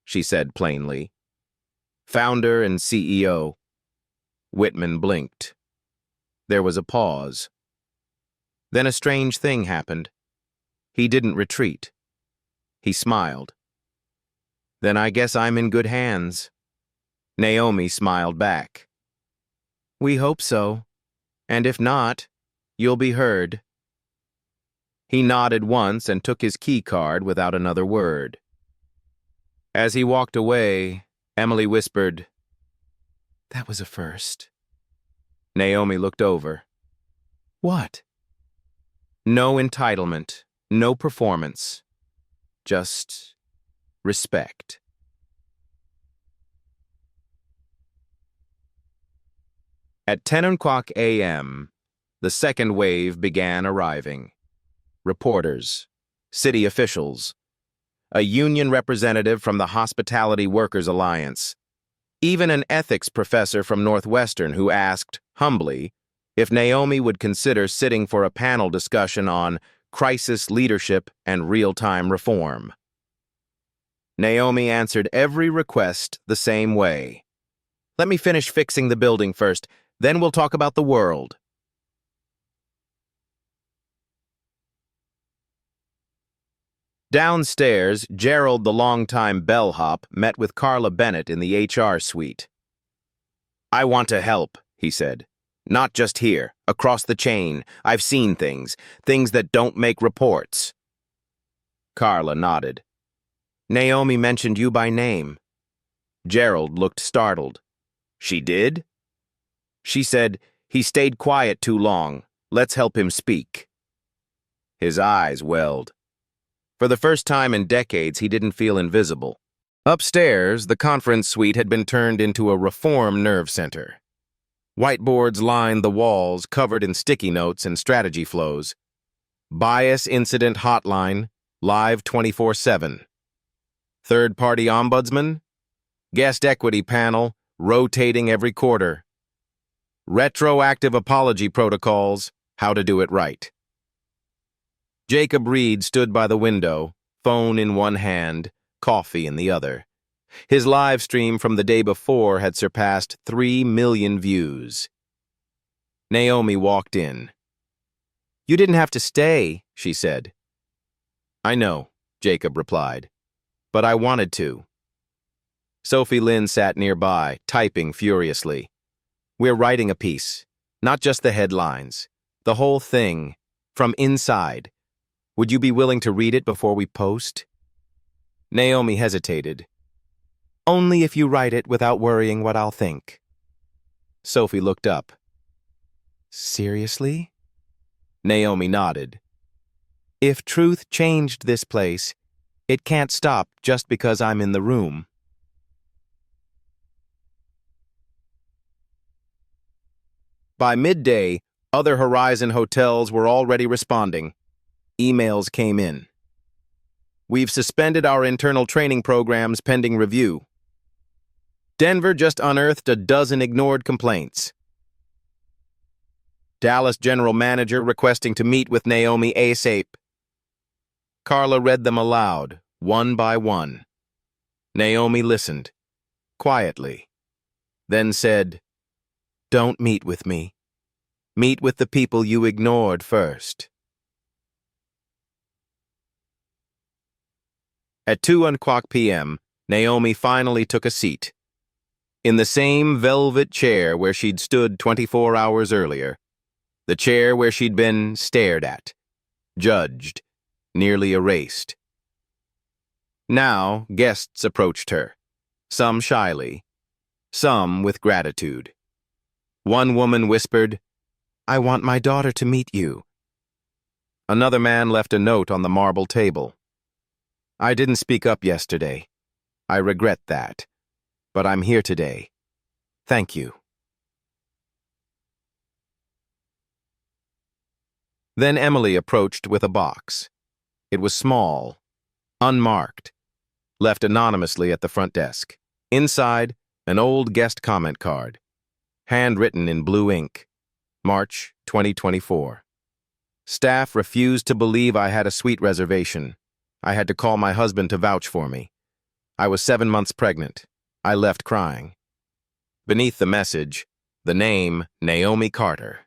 she said plainly. "Founder and CEO. Whitman blinked. There was a pause. Then a strange thing happened. He didn't retreat. He smiled. "Then I guess I'm in good hands." Naomi smiled back. "We hope so. And if not, you'll be heard." He nodded once and took his key card without another word. As he walked away, Emily whispered, "That was a first." Naomi looked over. "What?" "No entitlement, no performance. Just respect." At 10:00 a.m., the second wave began arriving. Reporters, city officials, a union representative from the Hospitality Workers Alliance, even an ethics professor from Northwestern who asked, humbly, if Naomi would consider sitting for a panel discussion on crisis leadership and real-time reform. Naomi answered every request the same way. "Let me finish fixing the building first. Then we'll talk about the world. Downstairs, Gerald, the longtime bellhop, met with Carla Bennett in the HR suite. "I want to help," he said. "Not just here, across the chain. I've seen things that don't make reports." Carla nodded. "Naomi mentioned you by name." Gerald looked startled. "She did?" "She said, 'He stayed quiet too long. Let's help him speak.'" His eyes welled. For the first time in decades, he didn't feel invisible. Upstairs, the conference suite had been turned into a reform nerve center. Whiteboards lined the walls, covered in sticky notes and strategy flows. Bias incident hotline, live 24/7. Third-party ombudsman, guest equity panel, rotating every quarter. Retroactive apology protocols, how to do it right. Jacob Reed stood by the window, phone in one hand, coffee in the other. His live stream from the day before had surpassed 3 million views. Naomi walked in. "You didn't have to stay," she said. "I know," Jacob replied, "but I wanted to." Sophie Lynn sat nearby, typing furiously. "We're writing a piece, not just the headlines, the whole thing, from inside. Would you be willing to read it before we post?" Naomi hesitated. "Only if you write it without worrying what I'll think." Sophie looked up. "Seriously?" Naomi nodded. "If truth changed this place, it can't stop just because I'm in the room." By midday, other Horizon hotels were already responding. Emails came in. "We've suspended our internal training programs pending review." Denver just unearthed a dozen ignored complaints. Dallas general manager requesting to meet with Naomi ASAP. Carla read them aloud, one by one. Naomi listened, quietly, then said, "Don't meet with me. Meet with the people you ignored first." At 2:00 p.m., Naomi finally took a seat. In the same velvet chair where she'd stood 24 hours earlier, the chair where she'd been stared at, judged, nearly erased. Now, guests approached her, some shyly, some with gratitude. One woman whispered, "I want my daughter to meet you." Another man left a note on the marble table. "I didn't speak up yesterday. I regret that. But I'm here today. Thank you." Then Emily approached with a box. It was small, unmarked, left anonymously at the front desk. Inside, an old guest comment card, handwritten in blue ink, March 2024. "Staff refused to believe I had a suite reservation. I had to call my husband to vouch for me. I was 7 months pregnant. I left crying." Beneath the message, the name Naomi Carter.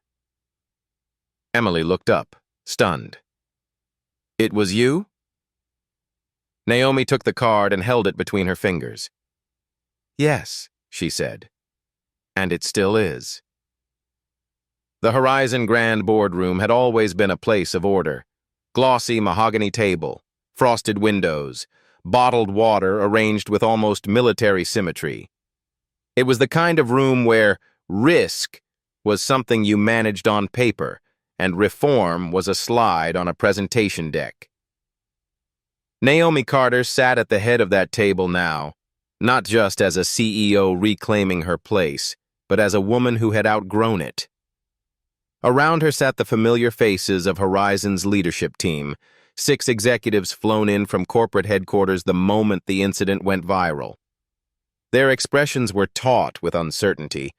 Emily looked up, stunned. "It was you?" Naomi took the card and held it between her fingers. "Yes," she said. "And it still is." The Horizon Grand Boardroom had always been a place of order. Glossy mahogany table, frosted windows, bottled water arranged with almost military symmetry. It was the kind of room where risk was something you managed on paper and reform was a slide on a presentation deck. Naomi Carter sat at the head of that table now, not just as a CEO reclaiming her place, but as a woman who had outgrown it. Around her sat the familiar faces of Horizon's leadership team, 6 executives flown in from corporate headquarters the moment the incident went viral. Their expressions were taut with uncertainty,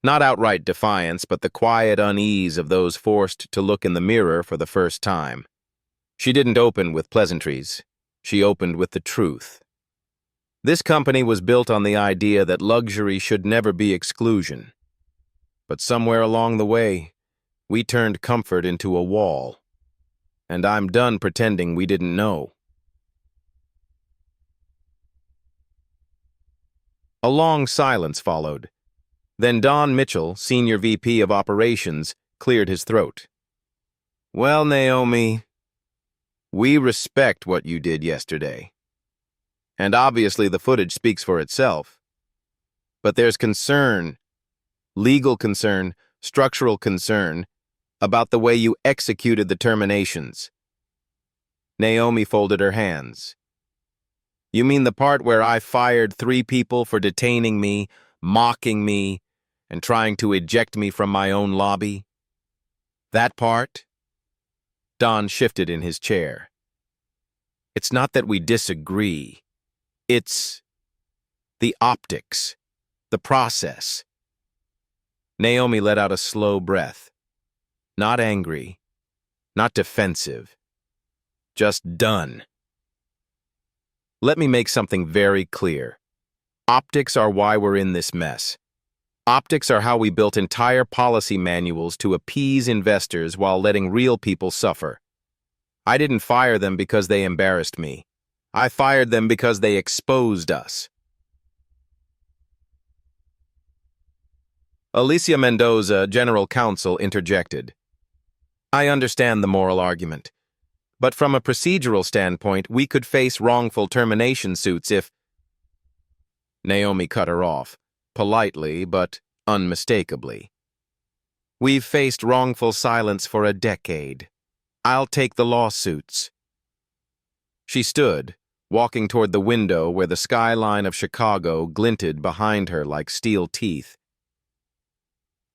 not outright defiance, but the quiet unease of those forced to look in the mirror for the first time. She didn't open with pleasantries. She opened with the truth. This company was built on the idea that luxury should never be exclusion. But somewhere along the way, we turned comfort into a wall. And I'm done pretending we didn't know. A long silence followed. Then Don Mitchell, Senior VP of Operations, cleared his throat. Well, Naomi, we respect what you did yesterday. And obviously the footage speaks for itself. But there's concern, legal concern, structural concern, about the way you executed the terminations. Naomi folded her hands. You mean the part where I fired 3 people for detaining me, mocking me, and trying to eject me from my own lobby? That part? Don shifted in his chair. It's not that we disagree. It's the optics, the process. Naomi let out a slow breath. Not angry, not defensive. Just done. Let me make something very clear. Optics are why we're in this mess. Optics are how we built entire policy manuals to appease investors while letting real people suffer. I didn't fire them because they embarrassed me. I fired them because they exposed us. Alicia Mendoza, General Counsel, interjected. I understand the moral argument. But from a procedural standpoint, we could face wrongful termination suits if... Naomi cut her off, politely but unmistakably. We've faced wrongful silence for a decade. I'll take the lawsuits. She stood, walking toward the window where the skyline of Chicago glinted behind her like steel teeth.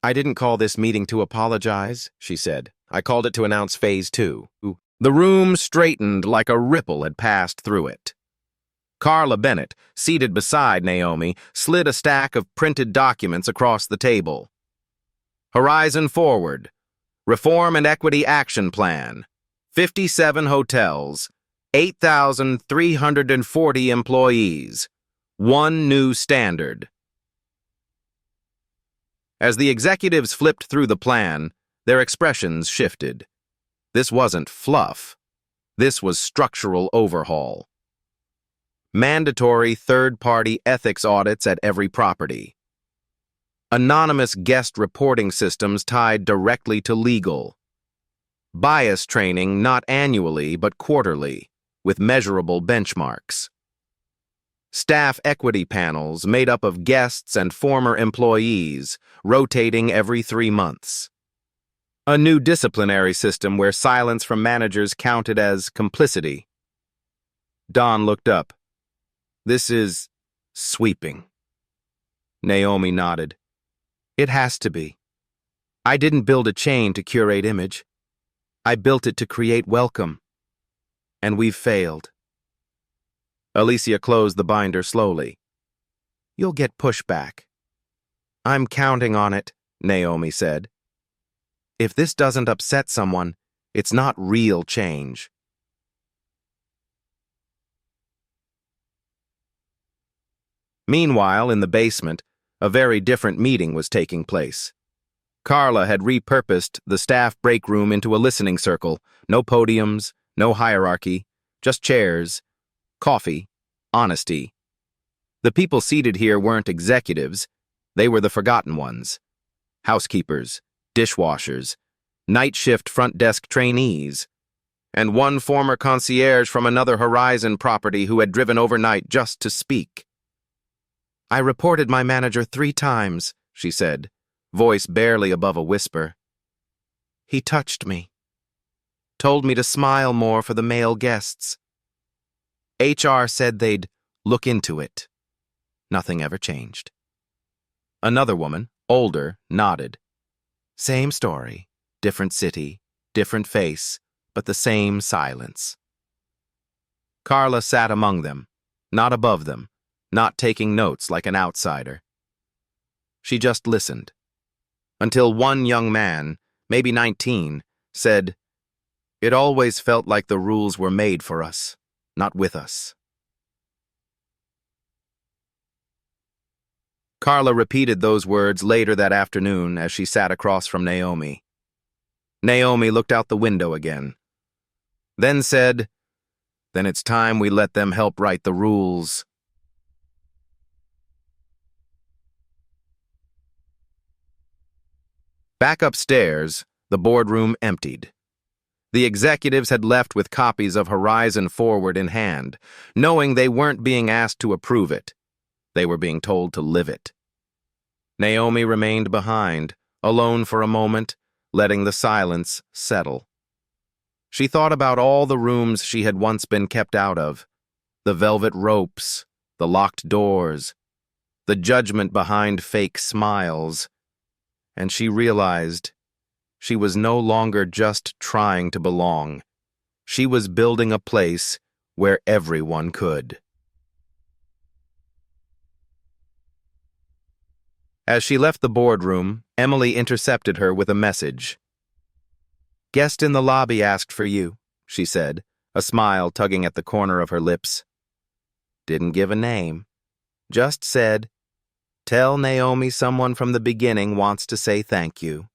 I didn't call this meeting to apologize, she said. I called it to announce Phase 2. The room straightened like a ripple had passed through it. Carla Bennett, seated beside Naomi, slid a stack of printed documents across the table. Horizon Forward, Reform and Equity Action Plan, 57 hotels, 8,340 employees, 1 new standard. As the executives flipped through the plan, their expressions shifted. This wasn't fluff. This was structural overhaul. Mandatory third-party ethics audits at every property. Anonymous guest reporting systems tied directly to legal. Bias training not annually but quarterly, with measurable benchmarks. Staff equity panels made up of guests and former employees, rotating every 3 months. A new disciplinary system where silence from managers counted as complicity. Don looked up. This is sweeping. Naomi nodded. It has to be. I didn't build a chain to curate image. I built it to create welcome. And we've failed. Alicia closed the binder slowly. You'll get pushback. I'm counting on it, Naomi said. If this doesn't upset someone, it's not real change. Meanwhile, in the basement, a very different meeting was taking place. Carla had repurposed the staff break room into a listening circle. No podiums, no hierarchy, just chairs, coffee, honesty. The people seated here weren't executives. They were the forgotten ones. Housekeepers, dishwashers, night shift front desk trainees, and one former concierge from another Horizon property who had driven overnight just to speak. I reported my manager 3 times, she said, voice barely above a whisper. He touched me. Told me to smile more for the male guests. HR said they'd look into it. Nothing ever changed. Another woman, older, nodded. Same story, different city, different face, but the same silence. Carla sat among them, not above them, not taking notes like an outsider. She just listened, until one young man, maybe 19, said, It always felt like the rules were made for us, not with us. Carla repeated those words later that afternoon as she sat across from Naomi. Naomi looked out the window again, then said, "Then it's time we let them help write the rules." Back upstairs, the boardroom emptied. The executives had left with copies of Horizon Forward in hand, knowing they weren't being asked to approve it. They were being told to live it. Naomi remained behind, alone for a moment, letting the silence settle. She thought about all the rooms she had once been kept out of, the velvet ropes, the locked doors, the judgment behind fake smiles, and she realized she was no longer just trying to belong. She was building a place where everyone could. As she left the boardroom, Emily intercepted her with a message. "Guest in the lobby asked for you," she said, a smile tugging at the corner of her lips. Didn't give a name. Just said, "Tell Naomi someone from the beginning wants to say thank you."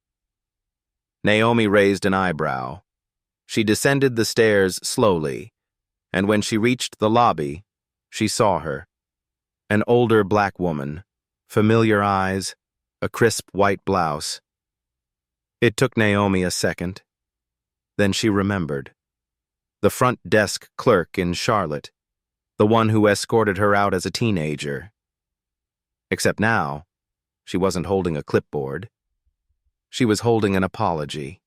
Naomi raised an eyebrow. She descended the stairs slowly, and when she reached the lobby, she saw her. An older black woman, familiar eyes, a crisp white blouse. It took Naomi a second. Then she remembered. The front desk clerk in Charlotte, the one who escorted her out as a teenager. Except now, she wasn't holding a clipboard. She was holding an apology.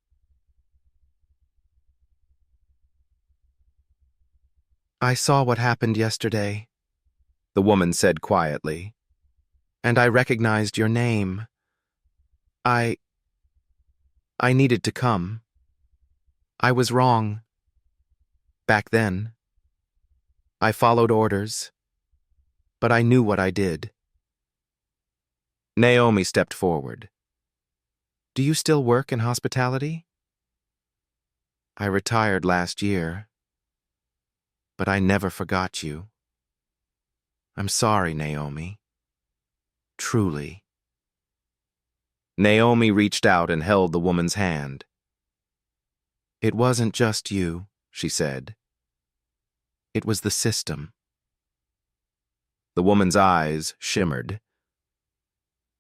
"I saw what happened yesterday," the woman said quietly, "and I recognized your name. I needed to come. I was wrong. Back then. I followed orders, but I knew what I did." Naomi stepped forward. "Do you still work in hospitality?" "I retired last year, but I never forgot you. I'm sorry, Naomi. Truly." Naomi reached out and held the woman's hand. "It wasn't just you," she said. "It was the system." The woman's eyes shimmered.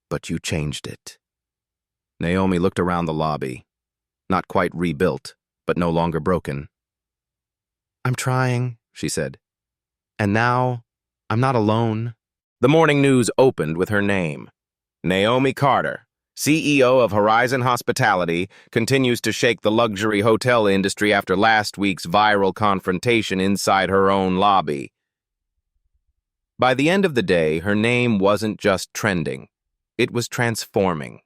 "But you changed it." Naomi looked around the lobby. Not quite rebuilt, but no longer broken. "I'm trying," she said. "And now, I'm not alone." The morning news opened with her name. Naomi Carter, CEO of Horizon Hospitality, continues to shake the luxury hotel industry after last week's viral confrontation inside her own lobby. By the end of the day, her name wasn't just trending. It was transforming.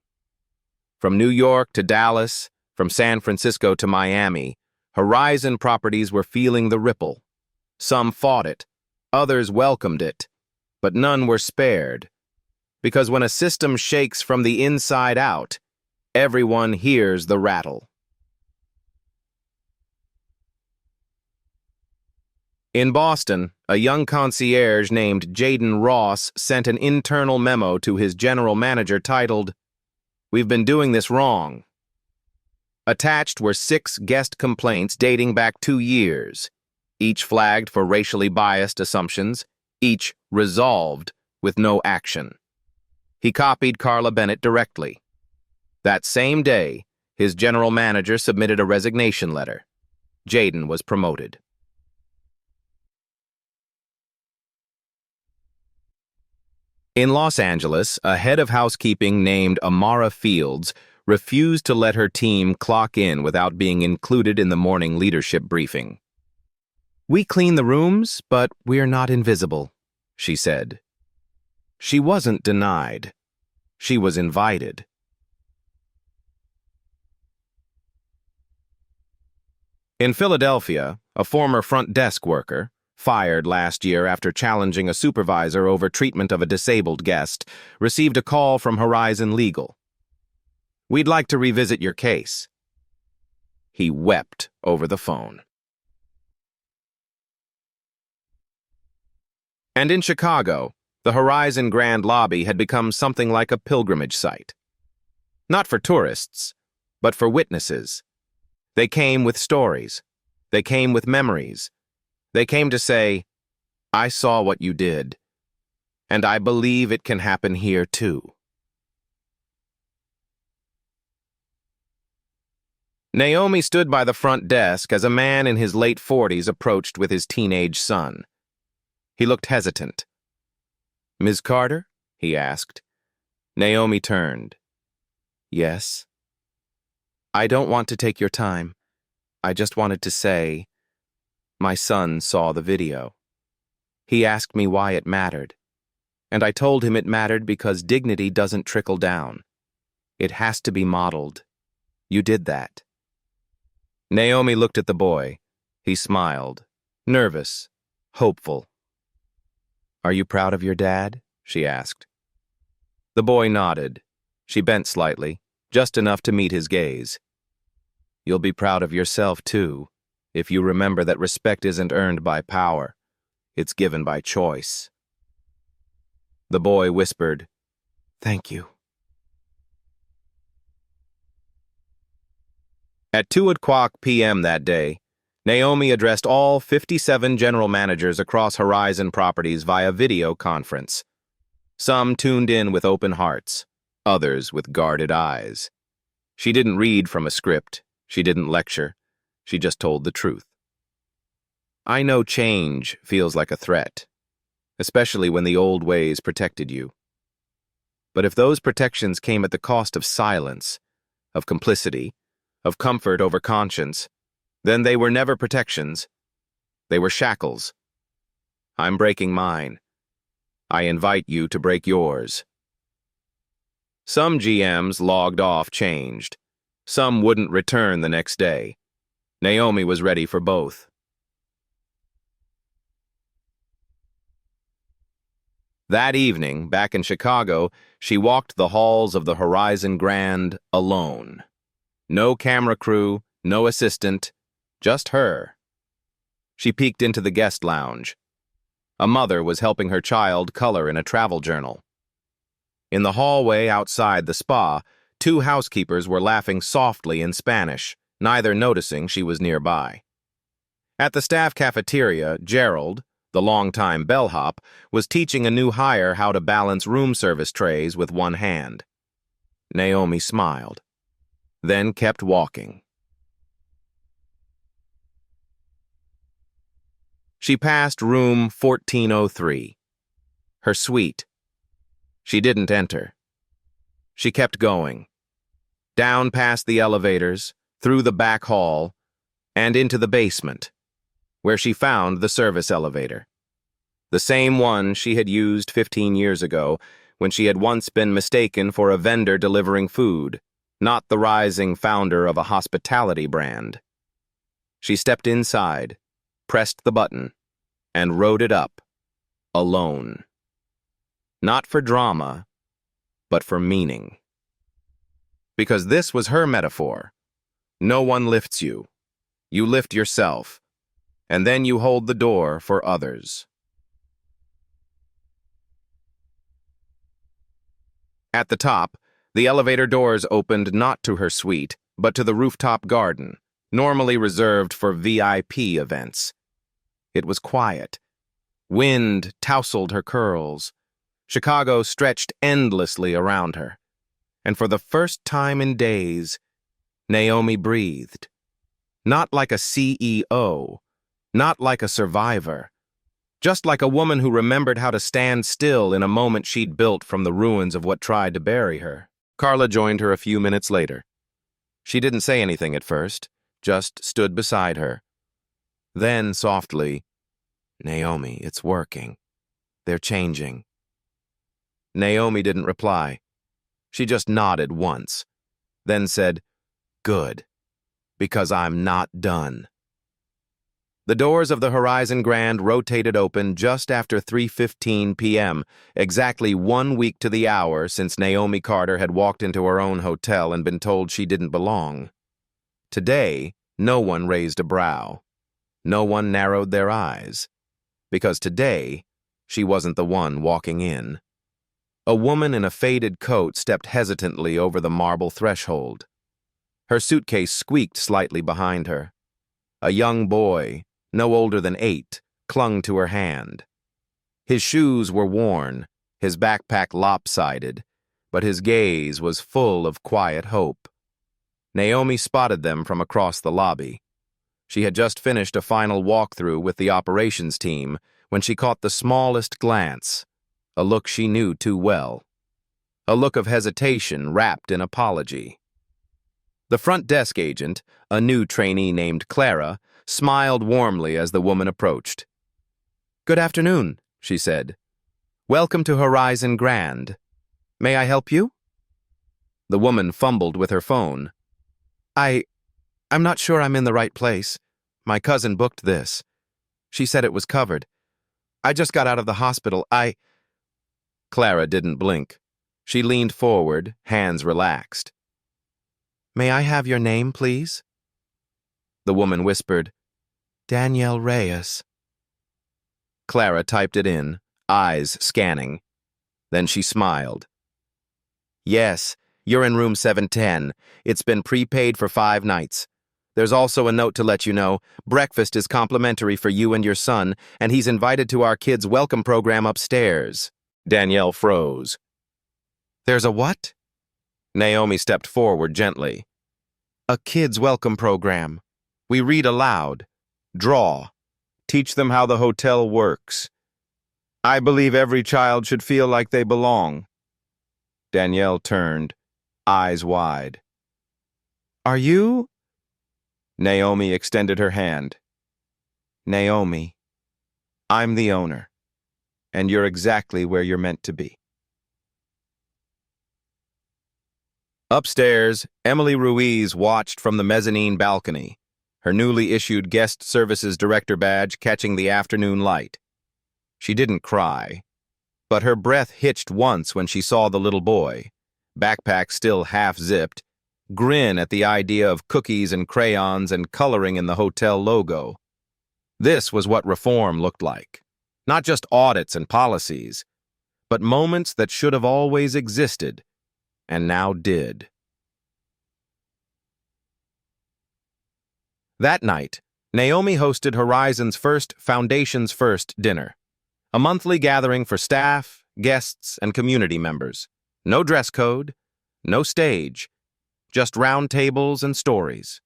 From New York to Dallas, from San Francisco to Miami, Horizon properties were feeling the ripple. Some fought it, others welcomed it, but none were spared. Because when a system shakes from the inside out, everyone hears the rattle. In Boston, a young concierge named Jaden Ross sent an internal memo to his general manager titled, "We've been doing this wrong." Attached were 6 guest complaints dating back 2 years, each flagged for racially biased assumptions, each resolved with no action. He copied Carla Bennett directly. That same day, his general manager submitted a resignation letter. Jaden was promoted. In Los Angeles, a head of housekeeping named Amara Fields refused to let her team clock in without being included in the morning leadership briefing. "We clean the rooms, but we're not invisible," she said. She wasn't denied. She was invited. In Philadelphia, a former front desk worker, fired last year after challenging a supervisor over treatment of a disabled guest, received a call from Horizon Legal. "We'd like to revisit your case." He wept over the phone. And in Chicago, The Horizon Grand Lobby had become something like a pilgrimage site. Not for tourists, but for witnesses. They came with stories. They came with memories. They came to say, I saw what you did, and I believe it can happen here too. Naomi stood by the front desk as a man in his late 40s approached with his teenage son. He looked hesitant. Ms. Carter? He asked. Naomi turned. Yes. I don't want to take your time. I just wanted to say, my son saw the video. He asked me why it mattered, and I told him it mattered because dignity doesn't trickle down. It has to be modeled. You did that. Naomi looked at the boy. He smiled, nervous, hopeful. Are you proud of your dad? She asked. The boy nodded. She bent slightly, just enough to meet his gaze. You'll be proud of yourself, too, if you remember that respect isn't earned by power. It's given by choice. The boy whispered, Thank you. At 2:00 p.m. that day, Naomi addressed all 57 general managers across Horizon Properties via video conference. Some tuned in with open hearts, others with guarded eyes. She didn't read from a script. She didn't lecture. She just told the truth. I know change feels like a threat, especially when the old ways protected you. But if those protections came at the cost of silence, of complicity, of comfort over conscience, then they were never protections. They were shackles. I'm breaking mine. I invite you to break yours. Some GMs logged off changed. Some wouldn't return the next day. Naomi was ready for both. That evening, back in Chicago, she walked the halls of the Horizon Grand alone. No camera crew, no assistant, just her. She peeked into the guest lounge. A mother was helping her child color in a travel journal. In the hallway outside the spa, 2 housekeepers were laughing softly in Spanish, neither noticing she was nearby. At the staff cafeteria, Gerald, the longtime bellhop, was teaching a new hire how to balance room service trays with one hand. Naomi smiled, then kept walking. She passed room 1403, her suite. She didn't enter. She kept going, down past the elevators, through the back hall, and into the basement, where she found the service elevator. The same one she had used 15 years ago, when she had once been mistaken for a vendor delivering food, not the rising founder of a hospitality brand. She stepped inside, pressed the button, and rode it up, alone. Not for drama, but for meaning. Because this was her metaphor. No one lifts you. You lift yourself, and then you hold the door for others. At the top, the elevator doors opened not to her suite, but to the rooftop garden, normally reserved for VIP events. It was quiet. Wind tousled her curls. Chicago stretched endlessly around her. And for the first time in days, Naomi breathed. Not like a CEO, not like a survivor, just like a woman who remembered how to stand still in a moment she'd built from the ruins of what tried to bury her. Carla joined her a few minutes later. She didn't say anything at first, just stood beside her. Then, softly, Naomi, it's working. They're changing. Naomi didn't reply. She just nodded once, then said, Good, because I'm not done. The doors of the Horizon Grand rotated open just after 3:15 p.m., exactly 1 week to the hour since Naomi Carter had walked into her own hotel and been told she didn't belong. Today, no one raised a brow. No one narrowed their eyes. Because today, she wasn't the one walking in. A woman in a faded coat stepped hesitantly over the marble threshold. Her suitcase squeaked slightly behind her. A young boy, no older than 8, clung to her hand. His shoes were worn, his backpack lopsided, but his gaze was full of quiet hope. Naomi spotted them from across the lobby. She had just finished a final walkthrough with the operations team when she caught the smallest glance, a look she knew too well. A look of hesitation wrapped in apology. The front desk agent, a new trainee named Clara, smiled warmly as the woman approached. "Good afternoon," she said. "Welcome to Horizon Grand. May I help you?" The woman fumbled with her phone. I'm not sure I'm in the right place. My cousin booked this. She said it was covered. I just got out of the hospital. Clara didn't blink. She leaned forward, hands relaxed. "May I have your name, please?" The woman whispered, "Danielle Reyes." Clara typed it in, eyes scanning. Then she smiled. "Yes, you're in room 710. It's been prepaid for 5 nights. There's also a note to let you know, breakfast is complimentary for you and your son, and he's invited to our kids' welcome program upstairs." Danielle froze. "There's a what?" Naomi stepped forward gently. "A kids' welcome program. We read aloud, draw, teach them how the hotel works. I believe every child should feel like they belong." Danielle turned, eyes wide. "Are you?" Naomi extended her hand. "Naomi, I'm the owner, and you're exactly where you're meant to be." Upstairs, Emily Ruiz watched from the mezzanine balcony, her newly issued guest services director badge catching the afternoon light. She didn't cry, but her breath hitched once when she saw the little boy, backpack still half-zipped, grin at the idea of cookies and crayons and coloring in the hotel logo. This was what reform looked like. Not just audits and policies, but moments that should have always existed, and now did. That night, Naomi hosted Horizon's first Foundations First dinner, a monthly gathering for staff, guests, and community members. No dress code, no stage, just round tables and stories.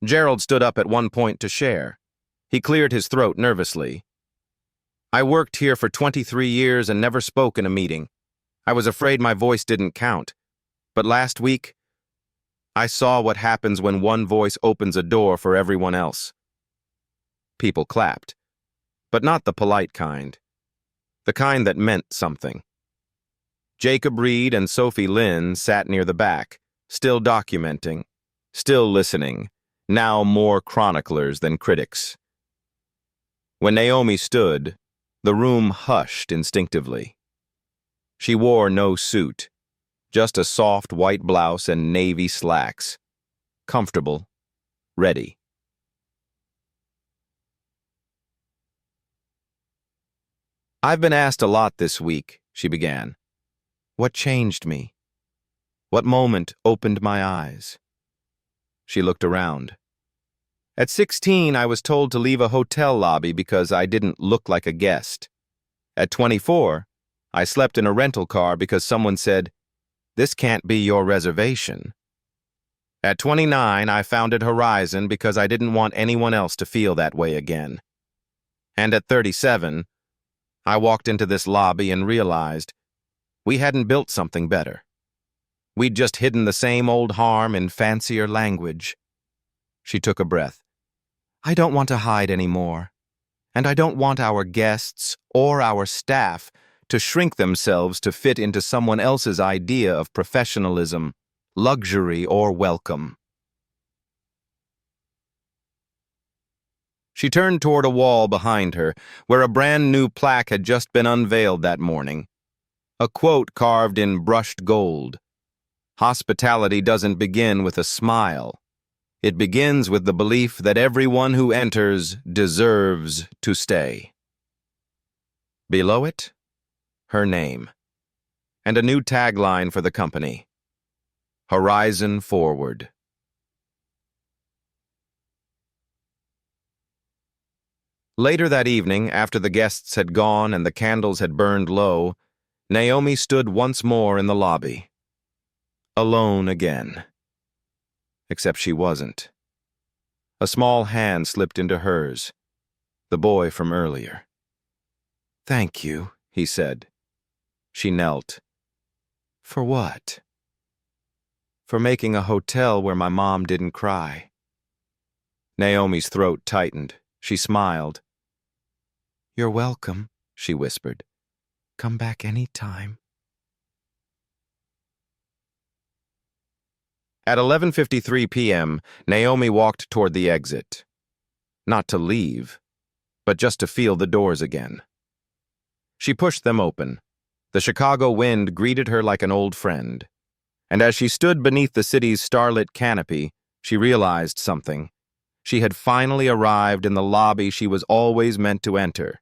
Gerald stood up at one point to share. He cleared his throat nervously. "I worked here for 23 years and never spoke in a meeting. I was afraid my voice didn't count. But last week, I saw what happens when one voice opens a door for everyone else." People clapped, but not the polite kind. The kind that meant something. Jacob Reed and Sophie Lynn sat near the back, still documenting, still listening, now more chroniclers than critics. When Naomi stood, the room hushed instinctively. She wore no suit, just a soft white blouse and navy slacks. Comfortable, ready. "I've been asked a lot this week," she began. "What changed me? What moment opened my eyes?" She looked around. At 16, I was told to leave a hotel lobby because I didn't look like a guest. At 24, I slept in a rental car because someone said, "This can't be your reservation." At 29, I founded Horizon because I didn't want anyone else to feel that way again. And at 37, I walked into this lobby and realized we hadn't built something better. We'd just hidden the same old harm in fancier language. She took a breath. "I don't want to hide anymore. And I don't want our guests or our staff to shrink themselves to fit into someone else's idea of professionalism, luxury, or welcome." She turned toward a wall behind her, where a brand new plaque had just been unveiled that morning. A quote carved in brushed gold. "Hospitality doesn't begin with a smile. It begins with the belief that everyone who enters deserves to stay." Below it, her name, and a new tagline for the company: Horizon Forward. Later that evening, after the guests had gone and the candles had burned low, Naomi stood once more in the lobby. Alone again. Except she wasn't. A small hand slipped into hers, the boy from earlier. "Thank you," he said. She knelt. "For what?" "For making a hotel where my mom didn't cry." Naomi's throat tightened. She smiled. "You're welcome," she whispered. "Come back any time." At 11:53 p.m., Naomi walked toward the exit. Not to leave, but just to feel the doors again. She pushed them open. The Chicago wind greeted her like an old friend. And as she stood beneath the city's starlit canopy, she realized something. She had finally arrived in the lobby she was always meant to enter.